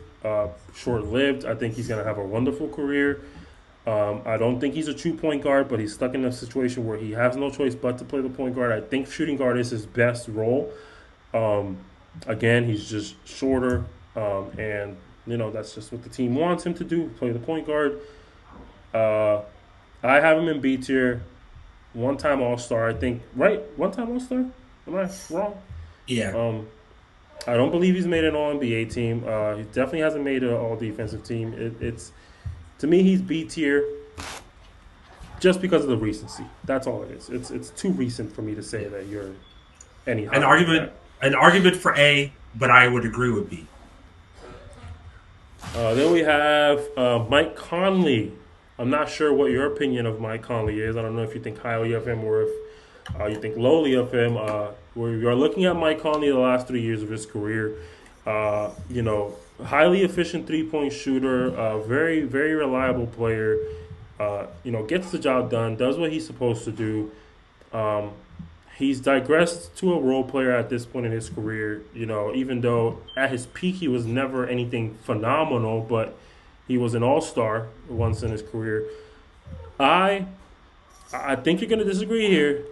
short lived. I think he's going to have a wonderful career. I don't think he's a true point guard, but he's stuck in a situation where he has no choice but to play the point guard. I think shooting guard is his best role. Um, Again, he's just shorter, and that's just what the team wants him to do: play the point guard. Uh, I have him in B tier. One time All Star, I think. Right? One time All Star. Am I wrong? Yeah, Um, I don't believe he's made an All NBA team. He definitely hasn't made an All Defensive team. It's to me, he's B tier just because of the recency. That's all it is. It's too recent for me to say that you're any an higher than argument, that. an argument for A, but I would agree with B. Then we have Mike Conley. I'm not sure what your opinion of Mike Conley is. I don't know if you think highly of him or if you think lowly of him. We are looking at Mike Conley the last 3 years of his career. Highly efficient 3-point shooter, very, very reliable player. Gets the job done, does what he's supposed to do. Um, he's digressed to a role player at this point in his career. Even though at his peak he was never anything phenomenal, but he was an all-star once in his career. I I think you're going to disagree here.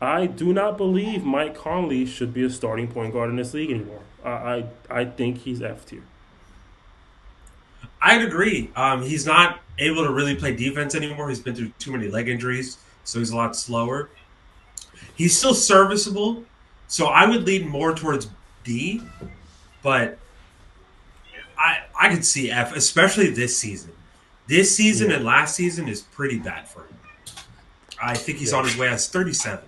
I do not believe Mike Conley should be a starting point guard in this league anymore. I think he's F tier. I'd agree. He's not able to really play defense anymore. He's been through too many leg injuries, so he's a lot slower. He's still serviceable, so I would lean more towards D, but I could see F, especially this season. This season Yeah, and last season is pretty bad for him. I think he's yeah, on his way as 37.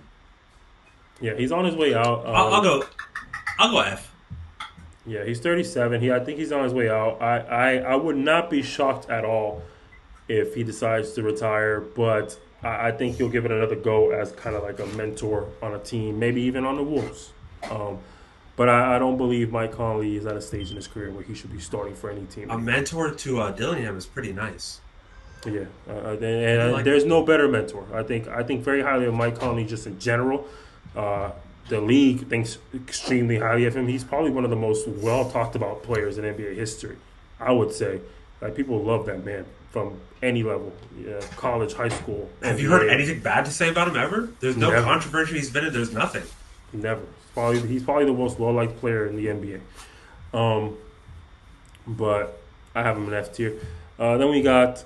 yeah. He's on his way out. I'll go. I'll go F. Yeah, he's 37. I think he's on his way out. I would not be shocked at all if he decides to retire, but I think he'll give it another go as kind of like a mentor on a team, maybe even on the Wolves. Um, but I don't believe Mike Conley is at a stage in his career where he should be starting for any team A anymore. mentor to Dillingham is pretty nice. Yeah, I like there's no better mentor. I think very highly of Mike Conley just in general. Uh, the league thinks extremely highly of him. He's probably one of the most well talked about players in NBA history. I would say, like people love that man from any level, yeah, college, high school, Have you heard NBA. anything bad to say about him ever? There's no Never, controversy he's been in. There's nothing. never. He's probably the most well liked player in the NBA. But I have him in F tier. Then we got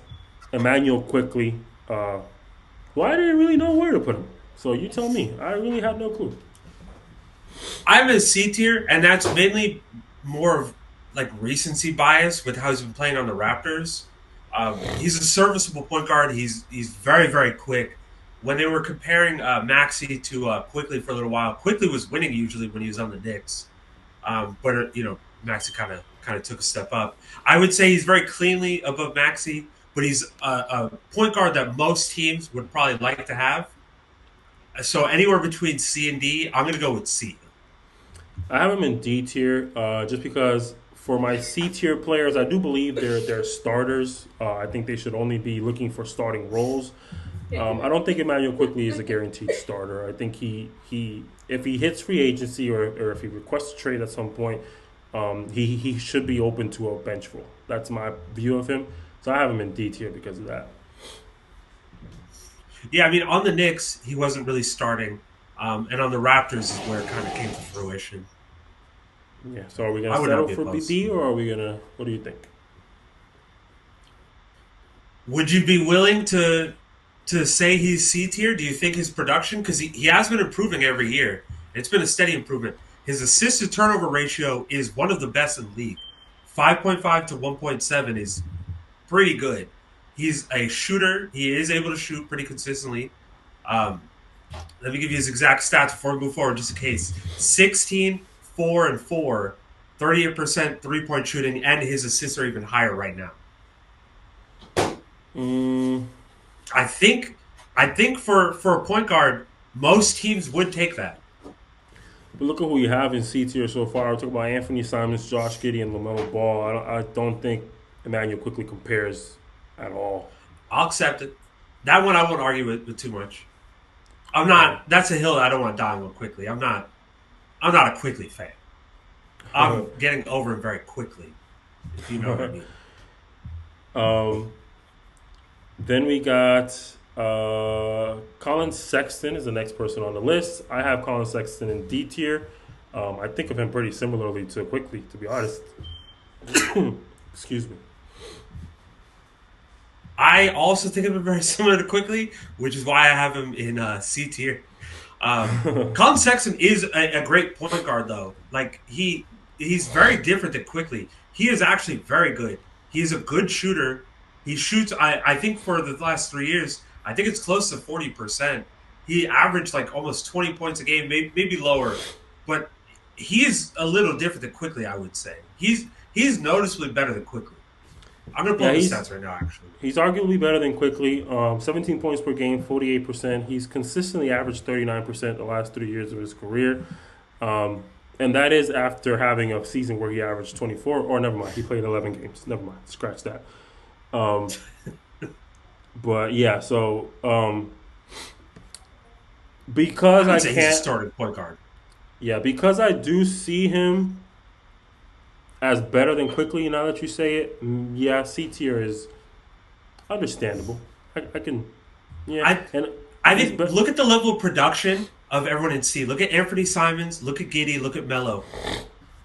Emmanuel quickly. Who I didn't really know where to put him. So you tell me. I really had no clue. I'm in C tier, and that's mainly more of like recency bias with how he's been playing on the Raptors. He's a serviceable point guard. He's very very quick. When they were comparing Maxi to Quickly for a little while, Quickly was winning usually when he was on the Knicks, but Maxi kind of took a step up. I would say he's very cleanly above Maxi, but he's a point guard that most teams would probably like to have. So anywhere between C and D, I'm going to go with C. I have him in D tier just because for my C tier players, I do believe they're starters. I think they should only be looking for starting roles. I don't think Emmanuel quickly is a guaranteed starter. I think he if he hits free agency or if he requests a trade at some point, he should be open to a bench role. That's my view of him. So I have him in D tier because of that. Yeah, I mean, on the Knicks, he wasn't really starting, and on the Raptors is where it kind of came to fruition. Yeah. So are we gonna I would not settle be for opposed. BD or are we gonna? What do you think? Would you be willing to say he's C tier? Do you think his production, because he has been improving every year, it's been a steady improvement. His assist to turnover ratio is one of the best in the league. 5.5 to 1.7 is pretty good. He's a shooter. He is able to shoot pretty consistently. Um, Let me give you his exact stats before we move forward, just in case. 16, 4, and 4, 38% three-point shooting, and his assists are even higher right now. Mm, I think, I think for a point guard, most teams would take that. But look at who you have in C tier so far. We're talking about Anthony Simons, Josh Giddey, and LaMelo Ball. I don't think Emmanuel quickly compares at all. I'll accept it. That one I won't argue with too much. I'm Yeah. not. That's a hill I don't want to die on quickly. I'm not. I'm not a quickly fan. I'm getting over him very quickly, if you know what I mean. um, then we got Colin Sexton is the next person on the list. I have Colin Sexton in D tier. I think of him pretty similarly to Quickly, to be honest. Excuse me. I also think of him very similar to Quickly, which is why I have him in C tier. Colin Sexton is a great point guard, though. Like he's very different than Quickly. He is actually very good. He's a good shooter. He shoots. I think for the last 3 years, I think it's close to 40%. He averaged like almost 20 points a game, maybe lower, but he is a little different than Quickly. I would say he's noticeably better than Quickly. I'm gonna pull Yeah, up the stats right now. Actually, he's arguably better than Quickly. 17 points per game, 48%. He's consistently averaged 39% the last 3 years of his career. And that is after having a season where he averaged 24. Or never mind, he played 11 games. Never mind, scratch that. Um, but yeah, so because I I would say he's a can't, starting point guard. yeah, because I do see him as better than Quickly. Now that you say it, yeah, C tier is understandable. I can, yeah, I and I he's think look at the level of production of everyone in C. Look at Anthony Simons. Look at Giddey. Look at Melo.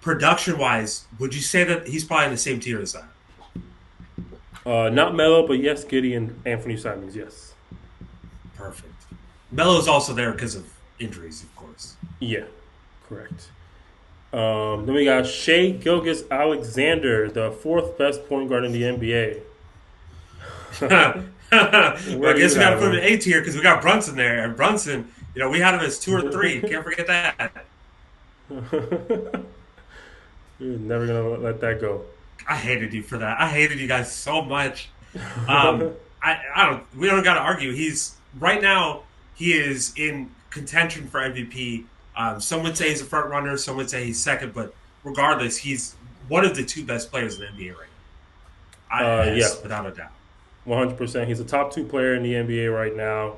Production wise, would you say that he's probably in the same tier as that? not Melo, but yes, Giddy and Anthony Simons, yes, Perfect. Melo's also there because of injuries, of course. yeah, correct. Then we got Shea Gilgis Alexander, the fourth best point guard in the NBA. Well, Where I do guess you we got to have put him him? in A tier because we got Brunson there, and Brunson, we had him as 2 or 3. Can't forget that. You're never gonna let that go. I hated you for that. I hated you guys so much. Um, I don't. We don't got to argue. He's right now. He is in contention for MVP. Some would say he's a front runner. Some would say he's second. But regardless, he's one of the 2 best players in the NBA right now. Yeah, Yes, without a doubt. 100%. He's a top two player in the NBA right now.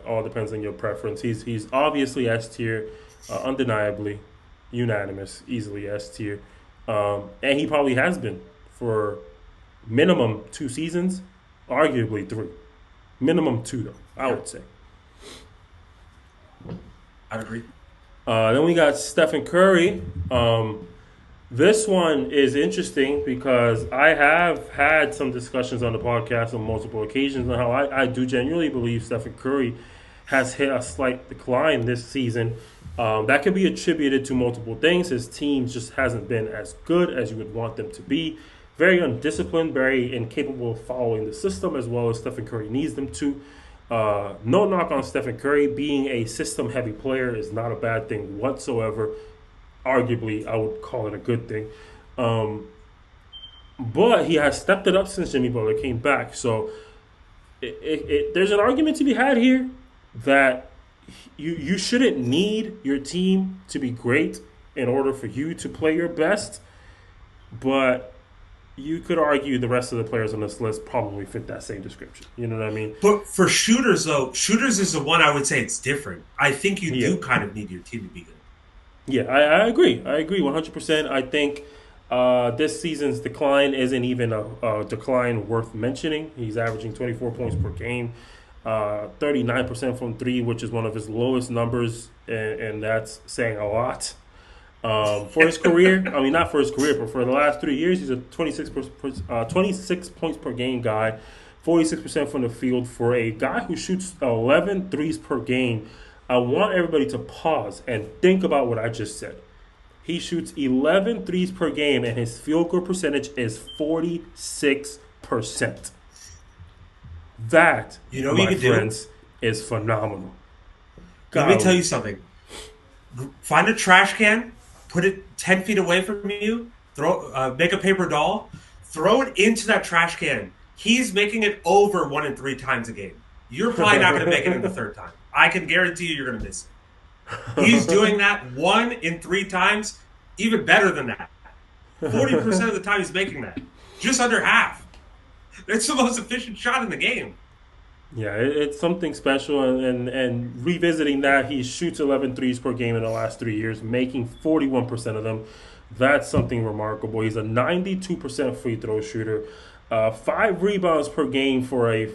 All depends on your preference. He's obviously S tier, undeniably, unanimous, easily S tier, and he probably has been for minimum 2 seasons, arguably 3, minimum 2 though. I would say. I'd agree. Then we got Stephen Curry. This one is interesting because I have had some discussions on the podcast on multiple occasions on how I do genuinely believe Stephen Curry has hit a slight decline this season. That could be attributed to multiple things. His team just hasn't been as good as you would want them to be. Very undisciplined, very incapable of following the system as well as Stephen Curry needs them to. No knock on Stephen Curry. Being a system-heavy player is not a bad thing whatsoever. Arguably, I would call it a good thing. But he has stepped it up since Jimmy Butler came back. So there's an argument to be had here that you shouldn't need your team to be great in order for you to play your best. But you could argue the rest of the players on this list probably fit that same description. You know what I mean? But for shooters, though, shooters is the one I would say it's different. I think you Yeah. do kind of need your team to be good. Yeah, I agree. I agree 100%. I think this season's decline isn't even a decline worth mentioning. He's averaging 24 points per game, 39% from three, which is one of his lowest numbers, and that's saying a lot. For his career, I mean, not for his career, but for the last 3 years, he's a 26 points per game guy, 46% from the field for a guy who shoots 11 threes per game. I want everybody to pause and think about what I just said. He shoots 11 threes per game, and his field goal percentage is 46%. That, You know what my you could do? friends, is phenomenal. Let me tell you something. Find a trash can, put it 10 feet away from you, make a paper doll, throw it into that trash can. He's making it over 1 in 3 times a game. You're probably not going to make it in the third time. I can guarantee you're going to miss it. He's doing that 1 in 3 times, even better than that. 40% of the time he's making that. Just under half. That's the most efficient shot in the game. Yeah, it's something special, and revisiting that, he shoots 11 threes per game in the last 3 years, making 41% of them. That's something remarkable. He's a 92% free throw shooter, 5 rebounds per game for a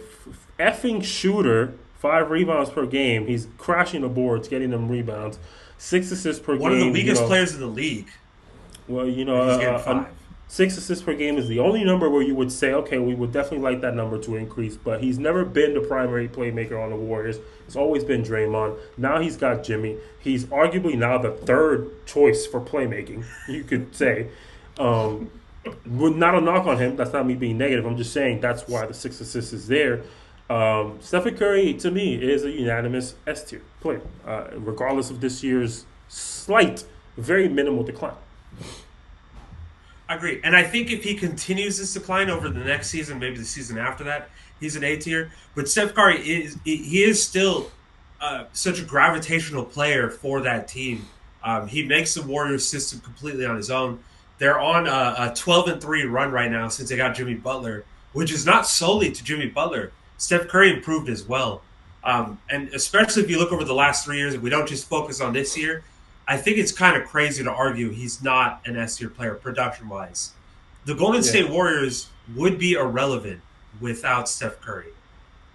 effing shooter. 5 rebounds per game. He's crashing the boards, getting them rebounds. 6 assists per One of the game. weakest players in the league, Well, and he's getting 5. 6 assists per game is the only number where you would say, okay, we would definitely like that number to increase. But he's never been the primary playmaker on the Warriors. It's always been Draymond. Now he's got Jimmy. He's arguably now the third choice for playmaking, you could say. Um, Not a knock on him. That's not me being negative. I'm just saying that's why the 6 assists is there. Stephen Curry, to me, is a unanimous S tier player, regardless of this year's slight, very minimal decline. I agree. And I think if he continues this decline over the next season, maybe the season after that, he's an A tier. But Steph Curry is still such a gravitational player for that team. He makes the Warriors system completely on his own. They're on a 12-3 run right now since they got Jimmy Butler, which is not solely to Jimmy Butler. Steph Curry improved as well. And especially if you look over the last 3 years, if we don't just focus on this year, I think it's kind of crazy to argue he's not an S tier player production wise. The Golden Yeah. State Warriors would be irrelevant without Steph Curry.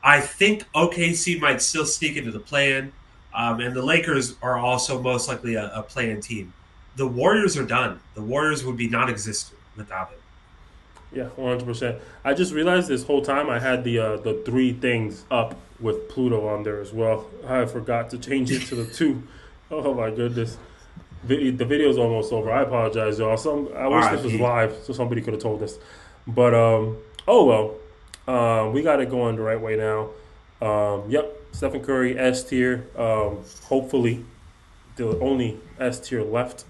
I think OKC might still sneak into the play-in, and the Lakers are also most likely a play-in team. The Warriors are done. The Warriors would be non-existent without him. Yeah, 100%. I just realized this whole time I had the three things up with Pluto on there as well. I forgot to change it to the two. Oh my goodness. The video's almost over. I apologize, y'all. I wish this was R.I.P. live so somebody could have told us. But oh well. We got it going the right way now. Yep, Stephen Curry S tier. Hopefully, the only S tier left.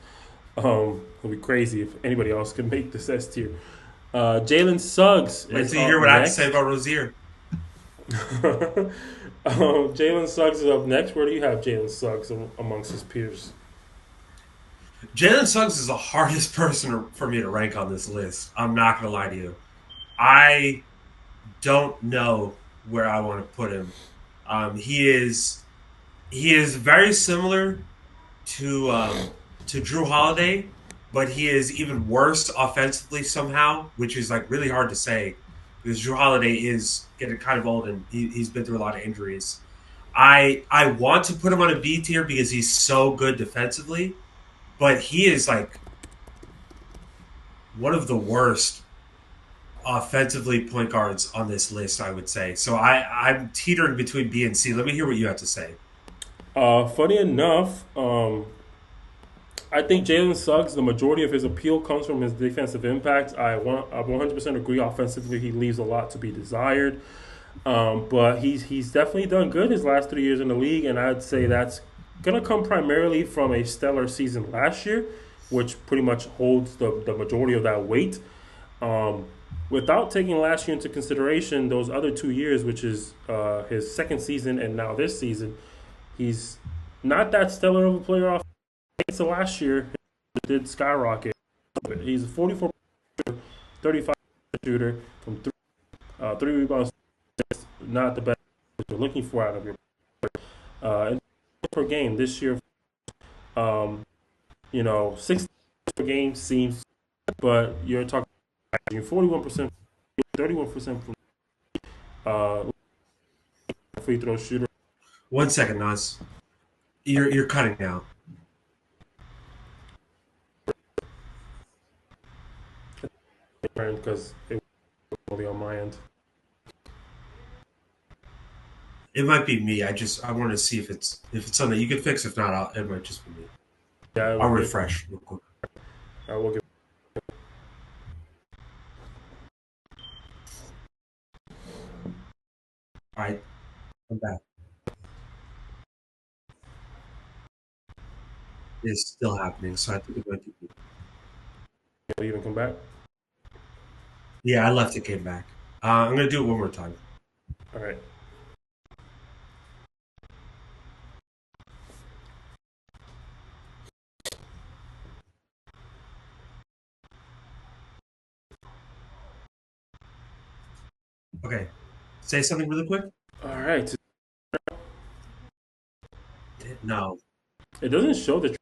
It'll be crazy if anybody else can make this S tier. Jalen Suggs Wait is till you up hear what I have to next. say about Rozier. Jalen Suggs is up next. Where do you have Jalen Suggs amongst his peers? Jalen Suggs is the hardest person for me to rank on this list. I'm not going to lie to you. I don't know where I want to put him. He is very similar to Drew Holiday, but he is even worse offensively somehow, which is like really hard to say because Drew Holiday is getting kind of old and he's been through a lot of injuries. I want to put him on a B tier because he's so good defensively, but he is like one of the worst offensively point guards on this list, I would say. So I'm teetering between B and C. Let me hear what you have to say. Funny enough, I think Jalen Suggs, the majority of his appeal comes from his defensive impact. I 100% agree. Offensively, he leaves a lot to be desired. But he's definitely done good his last 3 years in the league, and I'd say that's gonna come primarily from a stellar season last year, which pretty much holds the majority of that weight. Um, Without taking last year into consideration, those other 2 years, which is his second season and now this season, he's not that stellar of a player off. So last year, it did skyrocket. He's a 44, 35 shooter from 3 rebounds. Not the best you're looking for out of your and per game this year. Um, 6 per game seems, but you're talking 41%, 31% from uh, free throw shooter. 1 second, Nas. You're cutting out. Because it was only on my end. It might be me. I want to see if it's something you can fix. If not, it might just be me. Yeah, I I'll will get. refresh real quick. I will get. All right, I'm back. It's still happening, so I think it might be me. Leave and come back. Yeah, I left. It came back. I'm gonna do it one more time. All right. Okay. Say something really quick. All right. No, It doesn't show the. It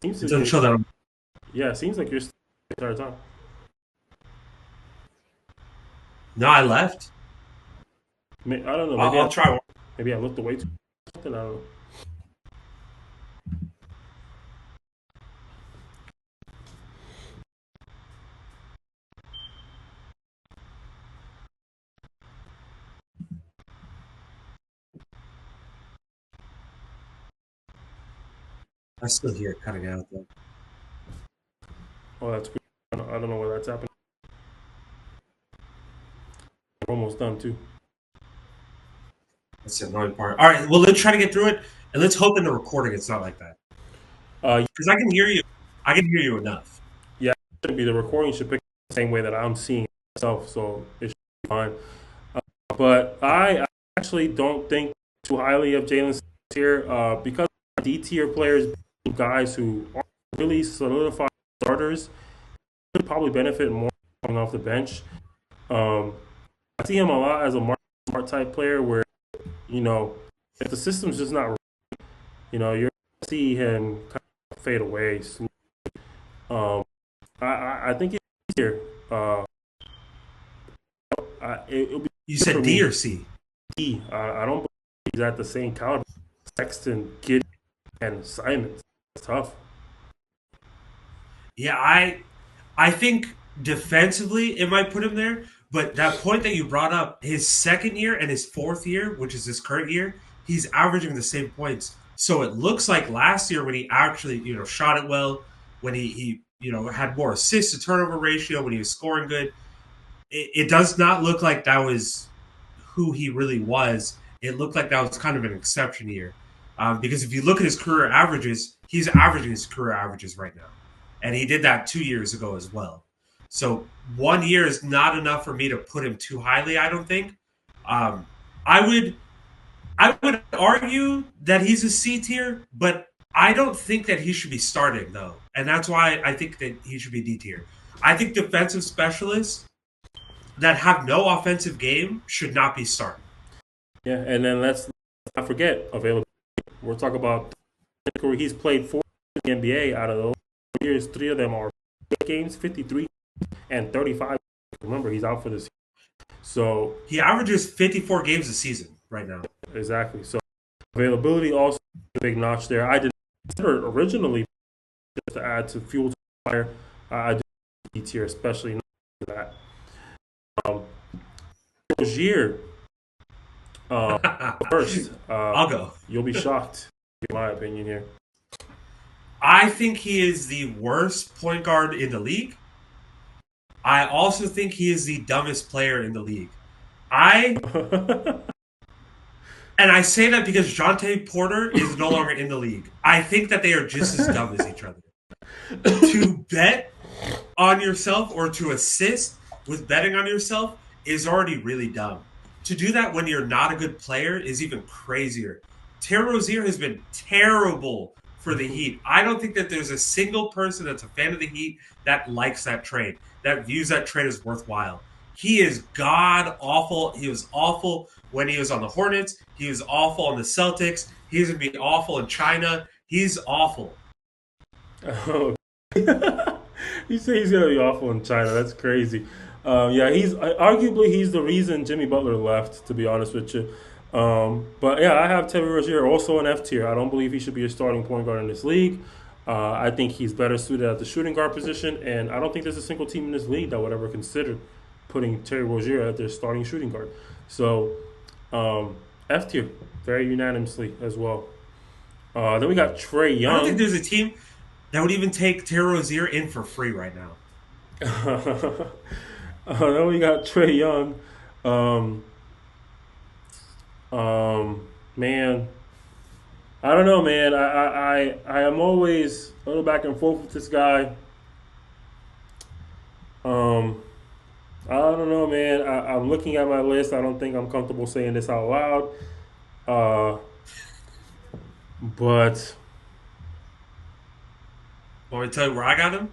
seems it like doesn't show that. yeah, it seems like you're still the entire time. No, I left. I don't know. I'll try. Maybe I looked away too. Something I don't know. I still hear it cutting out though. Oh, that's weird. I don't know where that's happening. We're almost done too. That's the annoying part. All right. Well, let's try to get through it, and let's hope in the recording it's not like that Uh, because I can hear you. I can hear you enough. yeah, it should be the recording should pick the same way that I'm seeing it myself, so it should be fine. But I actually don't think too highly of Jalen here because D tier players, guys who are really solidified starters, could probably benefit more coming off the bench. Um, I see him a lot as a smart type player where, you know, if the system's just not, you're gonna see him kind of fade away. I think it's here. It'll be You good for said D me. or C? I don't believe he's at the same caliber. Sexton, Gideon, and Simons. It's tough. Yeah, I think defensively it might put him there, but that point that you brought up, his second year and his fourth year, which is his current year, he's averaging the same points. So it looks like last year when he actually, shot it well, when he had more assist to turnover ratio, when he was scoring good, it does not look like that was who he really was. It looked like that was kind of an exception year. Because if you look at his career averages, he's averaging his career averages right now. And he did that 2 years ago as well. So 1 year is not enough for me to put him too highly, I don't think. Um, I would I would argue that he's a C tier, but I don't think that he should be starting though. And that's why I think that he should be D tier. I think defensive specialists that have no offensive game should not be starting. Yeah, and then let's not forget availability. We're talking about where he's played four in the NBA. Out of those years, three of them are games, 53 and 35. Remember, he's out for this. So He averages 54 games a season right now. exactly. So availability also a big notch there. I did consider originally just to add to fuel to the fire. I do D tier, especially that. Um, Rozier, first, I'll go. you'll be shocked, in my opinion here. I think he is the worst point guard in the league. I also think he is the dumbest player in the league. I and I say that because Jonte Porter is no longer in the league. I think that they are just as dumb as each other. To bet on yourself or to assist with betting on yourself is already really dumb. To do that when you're not a good player is even crazier. Terry Rozier has been terrible for the Heat. I don't think that there's a single person that's a fan of the Heat that likes that trade, that views that trade as worthwhile. He is god awful. He was awful when he was on the Hornets. He was awful on the Celtics. He's going to be awful in China. He's awful. Oh, you say he's gonna be awful in China. That's crazy. Yeah, he's arguably he's the reason Jimmy Butler left. To be honest with you, but yeah, I have Terry Rozier also an F tier. I don't believe he should be a starting point guard in this league. I think he's better suited at the shooting guard position, and I don't think there's a single team in this league that would ever consider putting Terry Rozier at their starting shooting guard. So F tier, very unanimously as well. Then we got Trey I don't think Young. there's a team that would even take Terry Rozier in for free right now. Then we got Trey Young. Um, man, I don't know, man. I am always a little back and forth with this guy. Um, I don't know, man. I'm looking at my list. I don't think I'm comfortable saying this out loud. Uh, but Want me to tell you where I got him?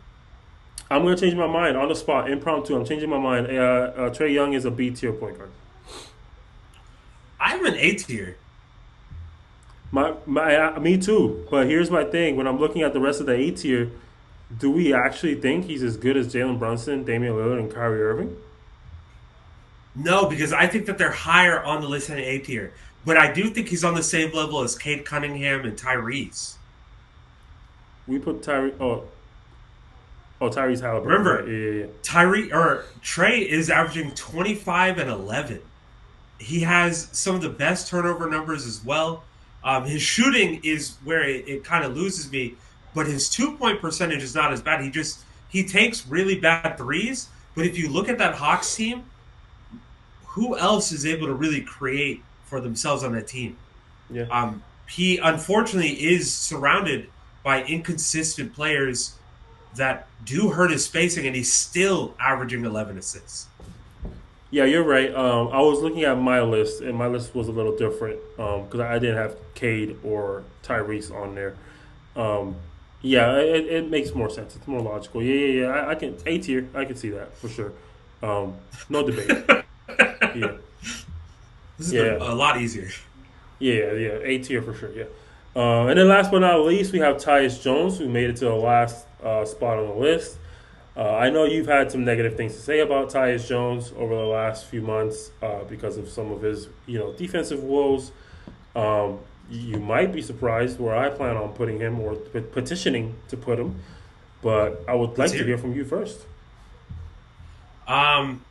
I'm gonna change my mind on the spot, impromptu. I'm changing my mind. Trey Young is a B tier point guard. I'm an A tier. Me too. But here's my thing: when I'm looking at the rest of the A tier, do we actually think he's as good as Jalen Brunson, Damian Lillard, and Kyrie Irving? No, because I think that they're higher on the list than A tier. But I do think he's on the same level as Cade Cunningham and Tyrese. We put Tyree. Oh, Tyrese Halliburton. Right? Remember, Yeah, yeah, yeah. Tyree or Trey is averaging 25 and 11. He has some of the best turnover numbers as well. His shooting is where it kind of loses me, but his 2 point percentage is not as bad. He takes really bad threes, but if you look at that Hawks team, who else is able to really create for themselves on that team? Yeah. He unfortunately is surrounded by inconsistent players that do hurt his spacing, and he's still averaging 11 assists. Yeah, you're right. I was looking at my list, and my list was a little different because I didn't have Cade or Tyrese on there. Um, yeah, it makes more sense. It's more logical. Yeah, yeah, yeah. I can A tier. I can see that for sure. No debate. Yeah, This is yeah, a lot easier. yeah, yeah. A tier for sure. Yeah. And then last but not least, we have Tyus Jones, who made it to the last spot on the list. I know you've had some negative things to say about Tyus Jones over the last few months because of some of his, defensive woes. You might be surprised where I plan on putting him or petitioning to put him, but I would Let's like to hear hear it. from you first. Um,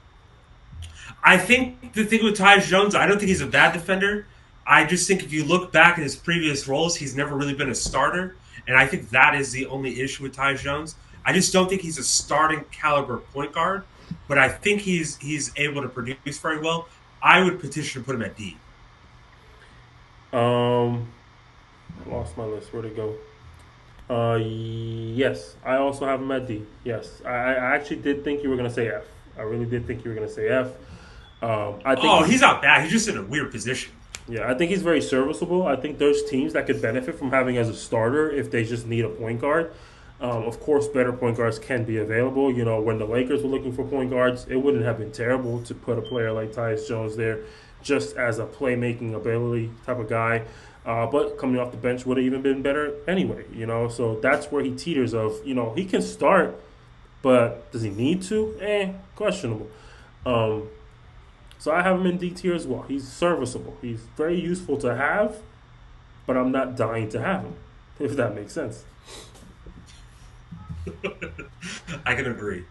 I think the thing with Tyus Jones, I don't think he's a bad defender. I just think if you look back at his previous roles, he's never really been a starter, and I think that is the only issue with Tyus Jones. I just don't think he's a starting caliber point guard, but I think he's able to produce very well. I would petition to put him at D. Um, I lost my list. Where'd it go? Yes, I also have him at D. Yes, I actually did think you were gonna say F. I really did think you were gonna say F. I think Oh, he's not bad. He's just in a weird position. yeah, I think he's very serviceable. I think there's teams that could benefit from having as a starter if they just need a point guard. Of course, better point guards can be available. When the Lakers were looking for point guards, it wouldn't have been terrible to put a player like Tyus Jones there just as a playmaking ability type of guy. But coming off the bench would have even been better anyway. So that's where he teeters of, he can start, but does he need to? Questionable. Um, so I have him in D tier as well. He's serviceable. He's very useful to have, but I'm not dying to have him, if that makes sense. I can agree.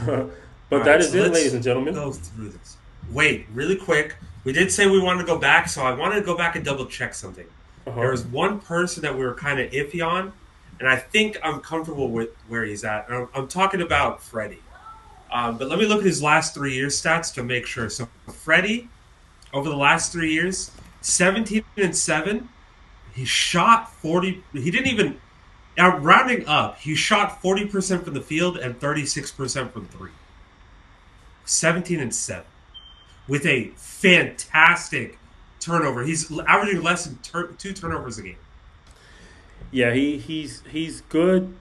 All But that right, is so it, ladies let's and gentlemen. go through this. Wait, really quick. We did say we wanted to go back, so I wanted to go back and double check something. There Uh-huh. was one person that we were kind of iffy on, and I think I'm comfortable with where he's at. And I'm talking about Freddie. But let me look at his last 3 years stats to make sure. So Freddie, over the last 3 years, 17 and 7. He shot 40. He didn't even rounding up. He shot 40% from the field and 36% from three. 17 and 7 with a fantastic turnover. He's averaging less than two turnovers a game. Yeah, he's good.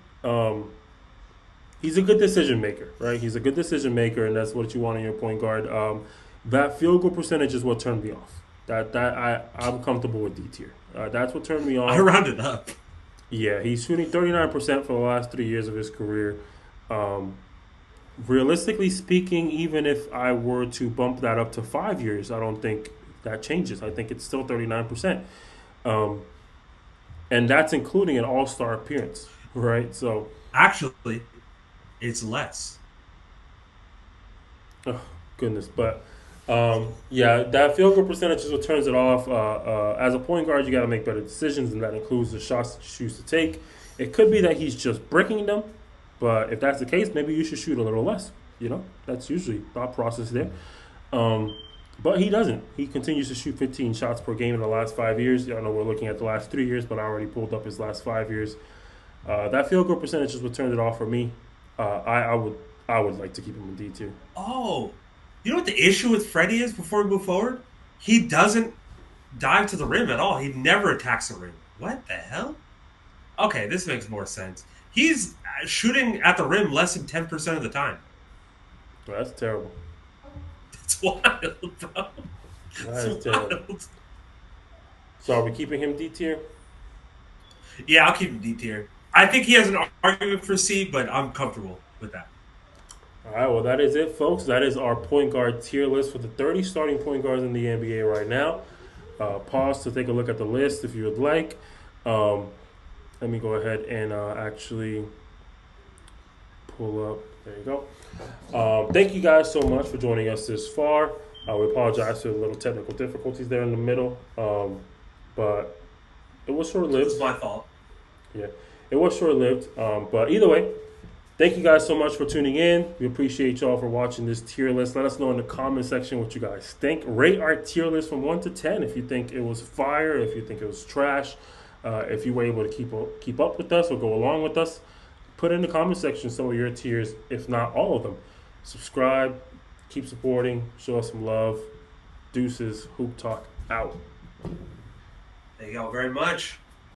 He's a good decision maker, right? He's a good decision maker, and that's what you want in your point guard. That field goal percentage is what turned me off. I'm comfortable with D tier. That's what turned me I off. rounded up. Yeah, he's shooting 39% for the last 3 years of his career. Um, Realistically speaking, even if I were to bump that up to 5 years, I don't think that changes. I think it's still 39%. Um, and that's including an all star appearance, right? So, Actually, it's less. oh, goodness. But yeah, that field goal percentage is what turns it off. As a point guard, you got to make better decisions, and that includes the shots that you choose to take. It could be that he's just bricking them, but if that's the case, maybe you should shoot a little less. That's usually thought process there. Um, but he doesn't. He continues to shoot 15 shots per game in the last 5 years. I know we're looking at the last 3 years, but I already pulled up his last 5 years. That field goal percentage is what turned it off for me. I would like to keep him in D tier. Oh, you know what the issue with Freddie is before we move forward? He doesn't dive to the rim at all. He never attacks the rim. What the hell? Okay, this makes more sense. He's shooting at the rim less than 10% of the time. Well, that's terrible. It's wild, bro. That It's is terrible. wild. So are we keeping him D tier? Yeah, I'll keep him D tier. I think he has an argument for C, but I'm comfortable with that. All right, well, that is it, folks. That is our point guard tier list for the 30 starting point guards in the NBA right now. Pause to take a look at the list if you would like. Um, Let me go ahead and actually pull up. There you go. Thank you guys so much for joining us this far. We apologize for the little technical difficulties there in the middle, but it was short It lived. was my fault. Yeah, it was short lived. But either way, thank you guys so much for tuning in. We appreciate y'all for watching this tier list. Let us know in the comment section what you guys think. Rate our tier list from 1 to 10 if you think it was fire, if you think it was trash, if you were able to keep up with us or go along with us. Put in the comment section some of your tiers, if not all of them. Subscribe, keep supporting, show us some love. Deuces, Hoop Talk out. Thank y'all very much.